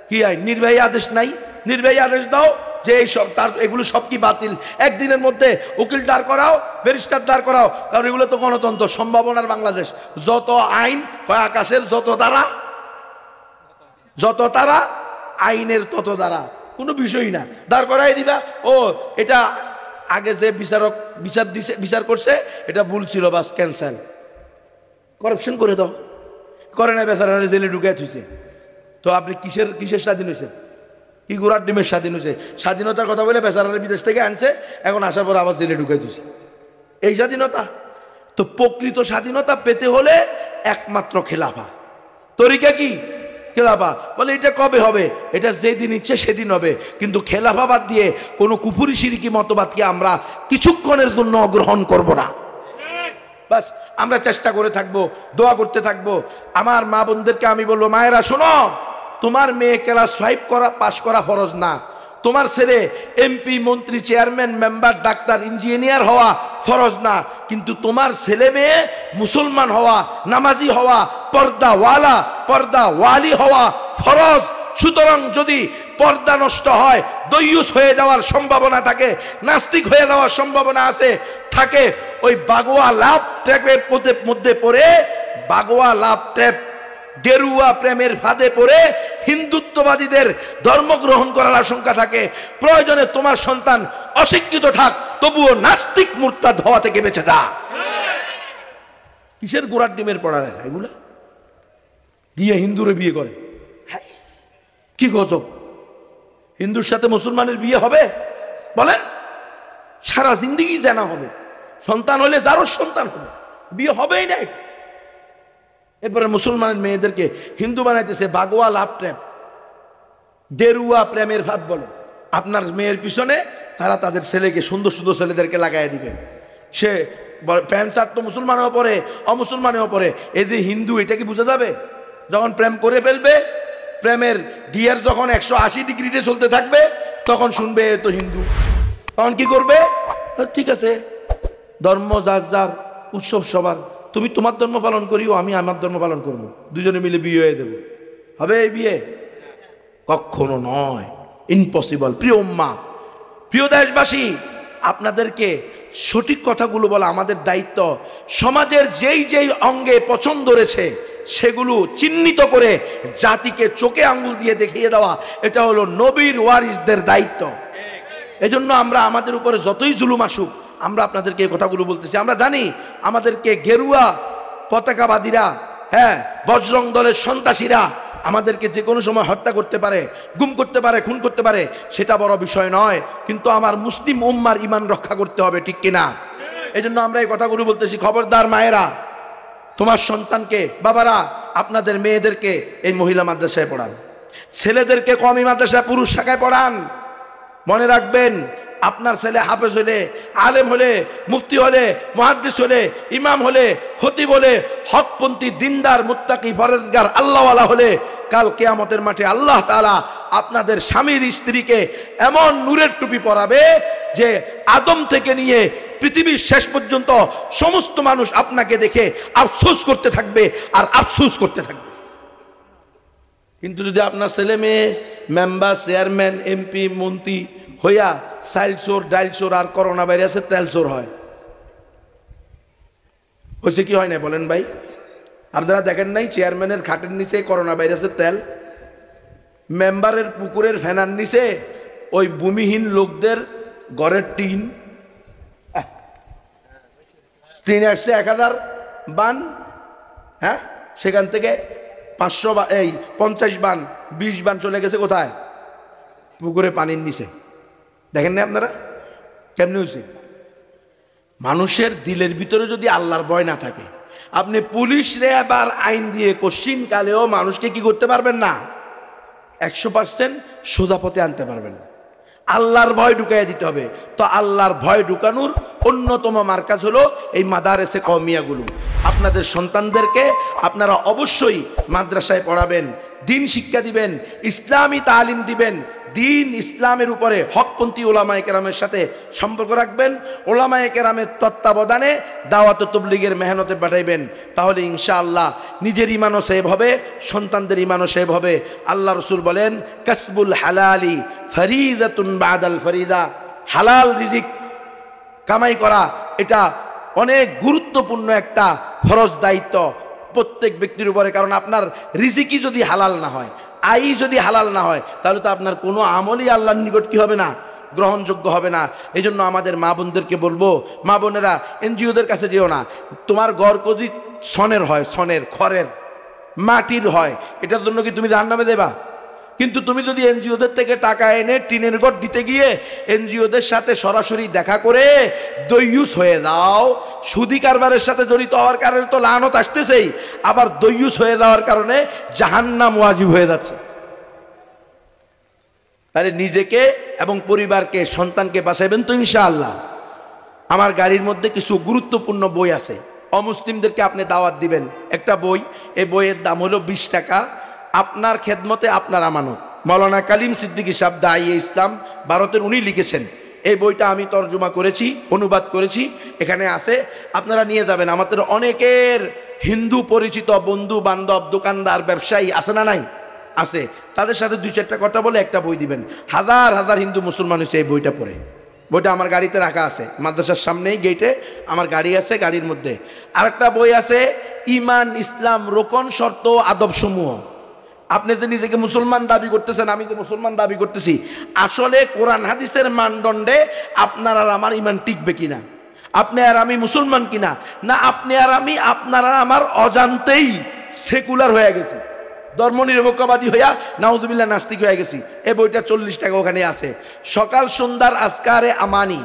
কি হয়? নির্বাহী আদেশ নাই? নির্বাহী আদেশ দাও যে এই সব, তার এগুলো সব কি বাতিল, একদিনের মধ্যে উকিল দাঁড় করাও, ব্যারিস্টার দাঁড় করাও, কারণ এগুলো তো গণতন্ত্র, সম্ভাবনার বাংলাদেশ। যত আইন হয় আকাশের, যত তারা আইনের তত দ্বারা, কোনো বিষয়ই না, দাঁড় করাই দিবা। ও এটা আগে যে বিচারক বিচার করছে এটা ভুল ছিল, বাস ক্যান্সেল, করাপশন করে দাও। করে না, বেচারা জেলে ঢুকে থুইছে। তো আপনি কিসের স্বাধীন হয়েছে? কি গুড়ার ডিমের স্বাধীন হয়েছে? স্বাধীনতার কথা বলে বেচারারে বিদেশ থেকে আনছে, এখন আসার পর আবার জেলে ঢুকে দিছে। এই স্বাধীনতা? তো প্রকৃত স্বাধীনতা পেতে হলে একমাত্র খেলাফা। তরিকা কি? খেলাফা। বলে এটা কবে হবে? এটা যেদিন ইচ্ছে সেদিন হবে, কিন্তু খেলাফা বাদ দিয়ে কোনো কুফরি শিরকি মতবাদকে আমরা কিছুক্ষণের জন্য গ্রহণ করব না। বাস আমরা চেষ্টা করে থাকবো, দোয়া করতে থাকবো। আমার মা বোনদেরকে আমি বলবো, মায়েরা শোনো, তোমার মেয়ে ক্লাস 5 পাস করা ফরজ না, তোমার ছেলে এমপি, মন্ত্রী, চেয়ারম্যান, মেম্বার, ডাক্তার, ইঞ্জিনিয়ার হওয়া ফরজ না, কিন্তু তোমার ছেলে মেয়ে মুসলমান হওয়া, নামাজি হওয়া, পর্দাওয়ালি হওয়া ফরজ। সুতরাং যদি পর্দা নষ্ট হয়, দয়ুস হয়ে যাওয়ার সম্ভাবনা থাকে, নাস্তিক হয়ে যাওয়ার সম্ভাবনা থাকে, ওই বাগোয়া লাভ ট্র্যাপের মধ্যে পড়ে, বাগোয়া লাভ ট্র্যাপ, গেরুয়া প্রেমের ফাঁদে পড়ে হিন্দুত্ববাদীদের ধর্ম গ্রহণ করার আশঙ্কা থাকে। প্রয়োজনে তোমার সন্তান অশিক্ষিত থাক, তবুও নাস্তিক মুরতাদ হওয়া থেকে বেঁচে থাক। কিসের গোড়ার ডিমের পড়া লেখা এগুলা? গিয়ে হিন্দুরে বিয়ে করে, কি গজব! হিন্দুর সাথে মুসলমানের বিয়ে হবে? বলেন, সারা জিন্দেগি জানা হবে। সন্তান হলে যারও সন্তান হবে, বিয়ে হবেই না। এরপরে মুসলমানের মেয়েদেরকে হিন্দু বানাইতেছে, বাগোয়া লাভ ট্র্যাপ, গেরুয়া প্রেমের ফাঁদ বলে। আপনার মেয়ের পিছনে তারা তাদের ছেলেকে, সুন্দর সুন্দর ছেলেদেরকে লাগাই দিবেন। সে প্যান্ট শার্ট তো মুসলমানেও পরে, অমুসলমানেও পরে। এই যে হিন্দু, এটা কি বোঝা যাবে? যখন প্রেম করে ফেলবে, প্রেমের গিয়ার যখন 180 ডিগ্রিতে চলতে থাকবে, তখন শুনবে এ তো হিন্দু। তখন কি করবে? ঠিক আছে, ধর্ম যার যার, উৎসব সবার, তুমি তোমার ধর্ম পালন করিও, আমি আমার ধর্ম পালন করব, দুজনে মিলে বিয়ে হয়ে দেব। হবে এই বিয়ে? কখনো নয়, ইম্পসিবল। প্রিয় উম্মাহ, প্রিয় দেশবাসী, আপনাদেরকে সঠিক কথাগুলো বলা আমাদের দায়িত্ব। সমাজের যেই অঙ্গে পছন্দ রয়েছে সেগুলো চিহ্নিত করে জাতিকে চোখে আঙ্গুল দিয়ে দেখিয়ে দেওয়া, এটা হলো নবীর ওয়ারিসদের দায়িত্ব। এজন্য আমরা আমাদের উপরে যতই জুলুম আসুক, আমরা আপনাদেরকে এই কথাগুলো বলতেছি। আমরা জানি আমাদেরকে গেরুয়া পতাকাবাদীরা, বজরং দলের সন্ত্রাসীরা আমাদেরকে যে কোনো সময় হত্যা করতে পারে, গুম করতে পারে, খুন করতে পারে, সেটা বড় বিষয় নয়। কিন্তু আমার মুসলিম উম্মার ঈমান রক্ষা করতে হবে, ঠিক কিনা? এজন্য আমরা এই কথাগুলো বলতেছি। খবরদার মায়েরা, তোমার সন্তানকে, বাবারা, আপনাদের মেয়েদেরকে এই মহিলা মাদ্রাসায় পড়ান, ছেলেদেরকে কওমি মাদ্রাসায় পুরুষ শাখায় পড়ান। মনে রাখবেন, আপনার ছেলে হাফেজ হলে, আলেম হলে, মুফতি হলে, মুহাদ্দিস হলে, ইমাম হলে, খতিব হলে, হকপন্থী, দিনদার, মুত্তাকি, পরহেজগার, আল্লাহওয়ালা হলে, কাল কিয়ামতের মাঠে আল্লাহ তাআলা আপনাদের স্বামীর স্ত্রীকে এমন নূরের টুপি পরাবে যে আদম থেকে নিয়ে পৃথিবীর শেষ পর্যন্ত সমস্ত মানুষ আপনাকে দেখে আফসোস করতে থাকবে আর আফসোস করতে থাকবে। কিন্তু যদি আপনার ছেলে মেয়ে মেম্বার, চেয়ারম্যান, এমপি, মন্ত্রী হইয়া চাইল চোর, ডাইল চোর আর করোনা ভাইরাসের তেল চোর হয়, হয়েছে কি হয় না বলেন ভাই? আপনারা দেখেন নাই চেয়ারম্যানের খাটের নিচে করোনা ভাইরাসের তেল, মেম্বারের পুকুরের ফেনার নিচে ওই ভূমিহীন লোকদের ঘরের টিন আসছে 1000 বান, সেখান থেকে 50 বান 20 বান চলে গেছে কোথায়? পুকুরে পানির নিচে। দেখেন না আপনারা কেমনে হয়েছে? মানুষের দিলের ভিতরে যদি আল্লাহর ভয় না থাকে, আপনি পুলিশ রে আবার আইন দিয়ে কোশ্চিন কালেও মানুষকে কি করতে পারবেন না, 100% সোজা পথে আনতে পারবেন না। আল্লাহর ভয় ঢুকাইয়া দিতে হবে। তো আল্লাহর ভয় ঢুকানোর অন্যতম মার্কাজ হলো এই মাদারেসে কওমিয়াগুলো। আপনাদের সন্তানদেরকে আপনারা অবশ্যই মাদ্রাসায় পড়াবেন, দিন শিক্ষা দিবেন, ইসলামী তালিম দিবেন, দিন ইসলামের উপরে হকপন্থী ওলামায়ে কেরামের সাথে সম্পর্ক রাখবেন, ওলামায়ে কেরামের তত্ত্বাবধানে দাওয়াত তাবলীগের মেহনতে পাঠাইবেন। তাহলে ইনশাআল্লাহ নিজের ঈমানও সেভ হবে, সন্তানদের ঈমানও সেভ হবে। আল্লাহ রাসূল বলেন, কাসবুল হালালি ফরিদাতুন বাদাল ফরিদা, হালাল রিজিক কামাই করা এটা অনেক গুরুত্বপূর্ণ একটা ফরজ দায়িত্ব প্রত্যেক ব্যক্তির উপরে। কারণ আপনার রিজিকই যদি হালাল না হয়, আয় যদি হালাল না হয়, তাহলে তো আপনার কোনো আমলই আল্লাহর নিকট কি হবে না, গ্রহণযোগ্য হবে না। এই জন্য আমাদের মা বোনদেরকে বলবো, মা বোনেরা এনজিওদের কাছে যেও না। তোমার ঘর যদি সনের হয়, সনের খড়ের মাটির হয়, এটার জন্য কি তুমি জাহান্নামে দেবা? কিন্তু তুমি যদি এনজিওদের থেকে টাকা এনে টিনের ঘর দিতে গিয়ে এনজিওদের সাথে সরাসরি দেখা করে দইয়ুস হয়ে যাও, সুদি কারবারের সাথে জড়িত হওয়ার কারণে তো লানত আসতেছেই, আবার দইয়ুস হয়ে যাওয়ার কারণে জাহান্নাম ওয়াজিব হয়ে যাচ্ছে। তাহলে নিজেকে এবং পরিবারকে, সন্তানকে বাঁচাইবেন তো ইনশাআল্লাহ। আমার গাড়ির মধ্যে কিছু গুরুত্বপূর্ণ বই আছে, অমুসলিমদেরকে আপনি দাওয়াত দিবেন। একটা বই, এই বইয়ের দাম হলো 20 টাকা। আপনার খেদমতে আপনার আমানত। মাওলানা কালিম সিদ্দিকী সাহেব দাঈয়ে ইসলাম, ভারতের, উনি লিখেছেন। এই বইটা আমি তর্জমা করেছি, অনুবাদ করেছি, এখানে আছে, আপনারা নিয়ে যাবেন। আমাদের অনেকের হিন্দু পরিচিত বন্ধু বান্ধব, দোকানদার, ব্যবসায়ী আছে না নাই? আছে। তাদের সাথে 2-4টা কথা বলে একটা বই দিবেন। হাজার হাজার হিন্দু মুসলমান হচ্ছে এই বইটা পড়ে। বইটা আমার গাড়িতে রাখা আছে, মাদ্রাসার সামনেই গেটে আমার গাড়ি আছে, গাড়ির মধ্যে। আরেকটা বই আছে, ঈমান, ইসলাম, রোকন, শর্ত, আদব সমূহ। আপনি যে নিজেকে মুসলমান দাবি করতেছেন, আমি যে মুসলমান দাবি করতেছি, আসলে কোরআন হাদিসের মানদণ্ডে আপনার আর আমার ঈমান টিকবে কিনা, আপনি আর আমি মুসলমান কিনা, না আপনি আর আমি, আপনার আর আমার অজান্তেই সেকুলার হয়ে গেছি, ধর্মনিরপেক্ষবাদী হইয়া নাউজুবিল্লাহ নাস্তিক হয়ে গেছি। এই বইটা 40 টাকা ওখানে আছে। সকাল সন্ধ্যার আজকারে আমানি,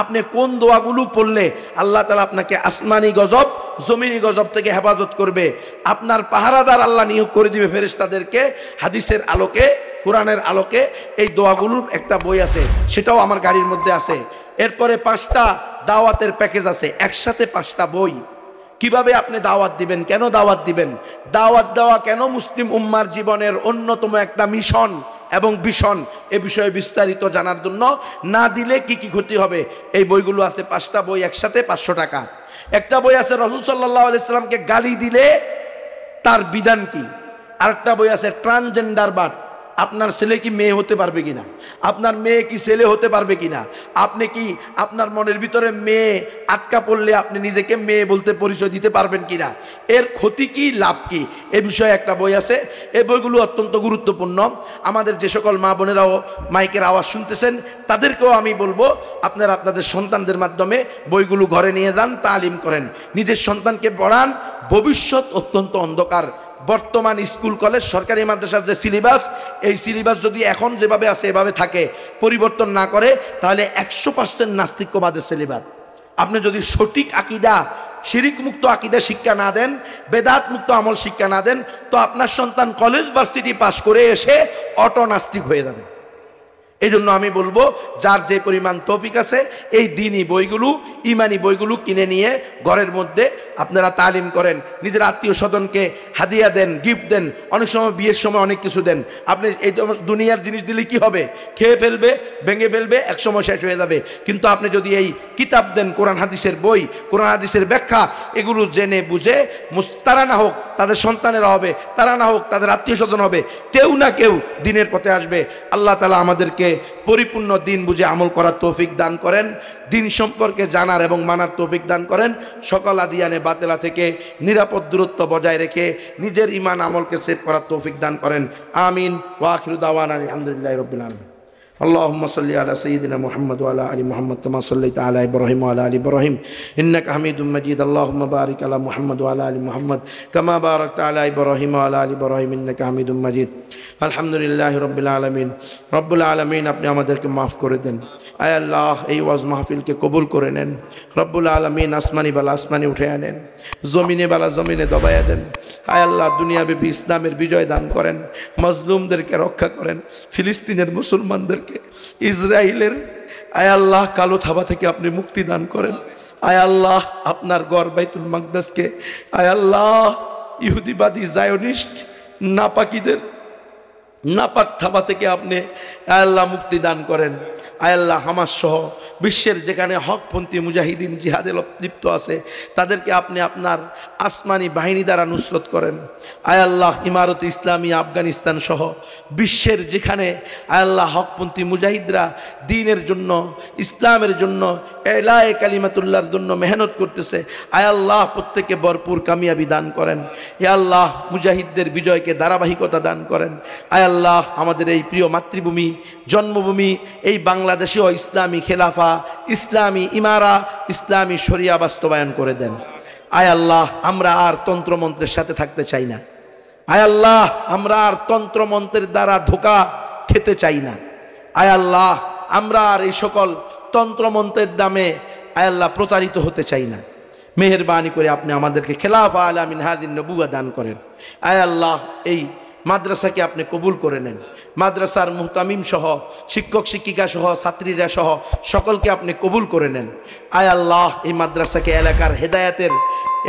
আপনি কোন দোয়াগুলো পড়লে আল্লাহ তাআলা আপনাকে আসমানি গজব, জমিনি গজব থেকে হেফাজত করবে, আপনার পাহারাদার আল্লাহ নিয়োগ করে দিবে ফেরেশতাদেরকে হাদিসের আলোকে, কোরআনের আলোকে। এই দোয়াগুলোর একটা বই আছে, সেটাও আমার গাড়ির মধ্যে আছে। এরপরে 5টা দাওয়াতের প্যাকেজ আছে, একসাথে 5টা বই। কিভাবে আপনি দাওয়াত দিবেন, কেন দাওয়াত দিবেন, দাওয়াত দেওয়া কেন মুসলিম উম্মার জীবনের অন্যতম একটা মিশন এবং ভীষণ, এ বিষয়ে বিস্তারিত জানার জন্য, না দিলে কি কি ক্ষতি হবে, এই বইগুলো আছে। 5টা বই একসাথে 500 টাকা। একটা বই আছে রাসূল সাল্লাল্লাহু আলাইহি সাল্লামকে গালি দিলে তার বিধান কি। আরেকটা বই আছে ট্রান্সজেন্ডার বাদ, আপনার ছেলে কি মেয়ে হতে পারবে কিনা, আপনার মেয়ে কি ছেলে হতে পারবে কিনা, আপনি কি আপনার মনের ভিতরে মেয়ে আটকা পড়লে আপনি নিজেকে মেয়ে বলতে পরিচয় দিতে পারবেন কিনা, এর ক্ষতি কি লাভ কি, এ বিষয়ে একটা বই আছে। এই বইগুলো অত্যন্ত গুরুত্বপূর্ণ। আমাদের যে সকল মা বোনেরাও মাইকের আওয়াজ শুনতেছেন, তাদেরকেও আমি বলবো, আপনারা আপনাদের সন্তানদের মাধ্যমে বইগুলো ঘরে নিয়ে যান, তালিম করেন, নিজের সন্তানকে পড়ান। ভবিষ্যৎ অত্যন্ত অন্ধকার। বর্তমান স্কুল কলেজ সরকারি মাদ্রাসার যে সিলেবাস, এই সিলেবাস যদি এখন যেভাবে আছে এভাবে থাকে, পরিবর্তন না করে, তাহলে 100% নাস্তিক্যবাদের সিলেবাস। আপনি যদি সঠিক আকীদা, শিরিক মুক্ত আকীদা শিক্ষা না দেন, বেদাত মুক্ত আমল শিক্ষা না দেন, তো আপনার সন্তান কলেজ ভার্সিটি পাশ করে এসে অটো নাস্তিক হয়ে যাবে। এই জন্য আমি বলবো, যার যে পরিমাণ তৌফিক আছে, এই দ্বীনি বইগুলো, ইমানি বইগুলো কিনে নিয়ে ঘরের মধ্যে আপনারা তালিম করেন। নিজের আত্মীয় স্বজনকে হাদিয়া দেন, গিফট দেন, অনেক সময় বিয়ের সময় অনেক কিছু দেন। আপনি এই দুনিয়ার জিনিস দিলে কি হবে, খেয়ে ফেলবে, ভেঙে ফেলবে, এক সময় শেষ হয়ে যাবে। কিন্তু আপনি যদি এই কিতাব দেন, কোরআন হাদিসের বই, কোরআন হাদিসের ব্যাখ্যা, এগুলো জেনে বুঝে, তারা না হোক তাদের সন্তানেরা হবে, তারা না হোক তাদের আত্মীয় স্বজন হবে, কেউ না কেউ দিনের পথে আসবে। আল্লাহ তাআলা আমাদেরকে পরিপূর্ণ দিন বুঝে আমল করার তৌফিক দান করেন, দিন সম্পর্কে জানার এবং মানার তৌফিক দান করেন। সকল আদিয়ানে বাতেলা থেকে নিরাপদ দূরত্ব বজায় রেখে নিজের ঈমান আমলকে সেভ করার তৌফিক দান করেন। আমিন। ওয়া আখিরু দাওয়ানা আলহামদুলিল্লাহি রাব্বিল আলামিন। اللهم صل على سيدنا محمد وعلى ال محمد كما صليت على ابراهيم وعلى ال ابراهيم انك حميد مجيد اللهم بارك على محمد وعلى ال محمد كما باركت على ابراهيم وعلى ال ابراهيم انك حميد مجيد الحمد لله رب العالمين রব্বুল আলামিন আপনি আমাদেরকে মাফ করে দেন আয় আল্লাহ এই ওয়াজ মাহফিলকে কবুল করে নেন রব্বুল আলামিন আসমানি বালা আসমানি উঠে আনেন জমিনে বালা জমিনে দবায়া দেন আয় আল্লাহ দুনিয়াব্যাপী ইসলামের বিজয় দান করেন মজলুমদেরকে রক্ষা করেন ফিলিস্তিনের মুসলমানদেরকে ইসরায়েলের আয় আল্লাহ কালো থাবা থেকে আপনি মুক্তি দান করেন আয় আল্লাহ আপনার ঘর বাইতুল মাকদাসকে আয় আল্লাহ ইহুদিবাদী জায়োনিস্ট নাপাকিদের নাপাক থাবা থেকে আপনি আয় আল্লাহ মুক্তি দান করেন আয় আল্লাহ হামাস সহ বিশ্বের যেখানে হকপন্থী মুজাহিদিন জিহাদে লিপ্ত আছে তাদেরকে আপনি আপনার আসমানি বাহিনী দ্বারা নুসরত করেন আয় আল্লাহ ইমারত ইসলামী আফগানিস্তান সহ বিশ্বের যেখানে আয় আল্লাহ হকপন্থী মুজাহিদরা দ্বীনের জন্য ইসলামের জন্য এলায়ে কালিমাতুল্লাহর জন্য মেহনত করতেছে আয় আল্লাহ প্রত্যেককে ভরপুর কামিয়াবি দান করেন হে আল্লাহ মুজাহিদদের বিজয়কে ধারাবাহিকতা দান করেন আয় আল্লাহ আমাদের এই প্রিয় মাতৃভূমি জন্মভূমি এই বাংলাদেশেও ইসলামী খেলাফা ইসলামী ইমারা ইসলামী শরিয়া বাস্তবায়ন করে দেন আয় আল্লাহ আমরা আর তন্ত্রমন্ত্রের সাথে থাকতে চাই না আয় আল্লাহ আমরা আর তন্ত্রমন্ত্রের দ্বারা ধোঁকা খেতে চাই না আয় আল্লাহ আমরা আর এই সকল তন্ত্রমন্ত্রের দামে আয় আল্লাহ প্রতারিত হতে চাই না মেহেরবানি করে আপনি আমাদেরকে খেলাফা আলা মিনহাজিন নবুওয়া দান করেন আয় আল্লাহ এই মাদ্রাসাকে আপনি কবুল করে নেন মাদ্রাসার মুহতামিম সহ শিক্ষক শিক্ষিকা সহ ছাত্রীরা সহ সকলকে আপনি কবুল করে নেন আয় আল্লাহ এই মাদ্রাসাকে এলাকার হেদায়েতের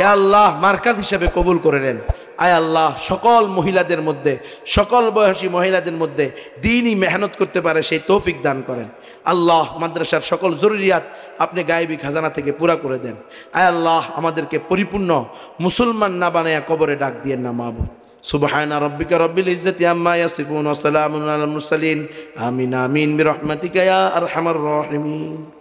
এ আল্লাহ মার্কাজ হিসেবে কবুল করে নেন আয় আল্লাহ সকল মহিলাদের মধ্যে সকল বয়সী মহিলাদের মধ্যে দিনই মেহনত করতে পারে সেই তৌফিক দান করেন আল্লাহ মাদ্রাসার সকল জরুরিয়াত আপনি গায়েবী খাজানা থেকে পুরা করে দেন আয় আল্লাহ আমাদেরকে পরিপূর্ণ মুসলমান না বানায়া কবরে ডাক দিয়েন না মাবুদ সুবহানা রাব্বিকা রাব্বিল ইজ্জাতি আম্মা ইয়াসিফুন ওয়া সালামুন আলাল মুরসালিন আমিন আমিন বিরহমাতিকা ইয়া আরহামার রাহিমিন।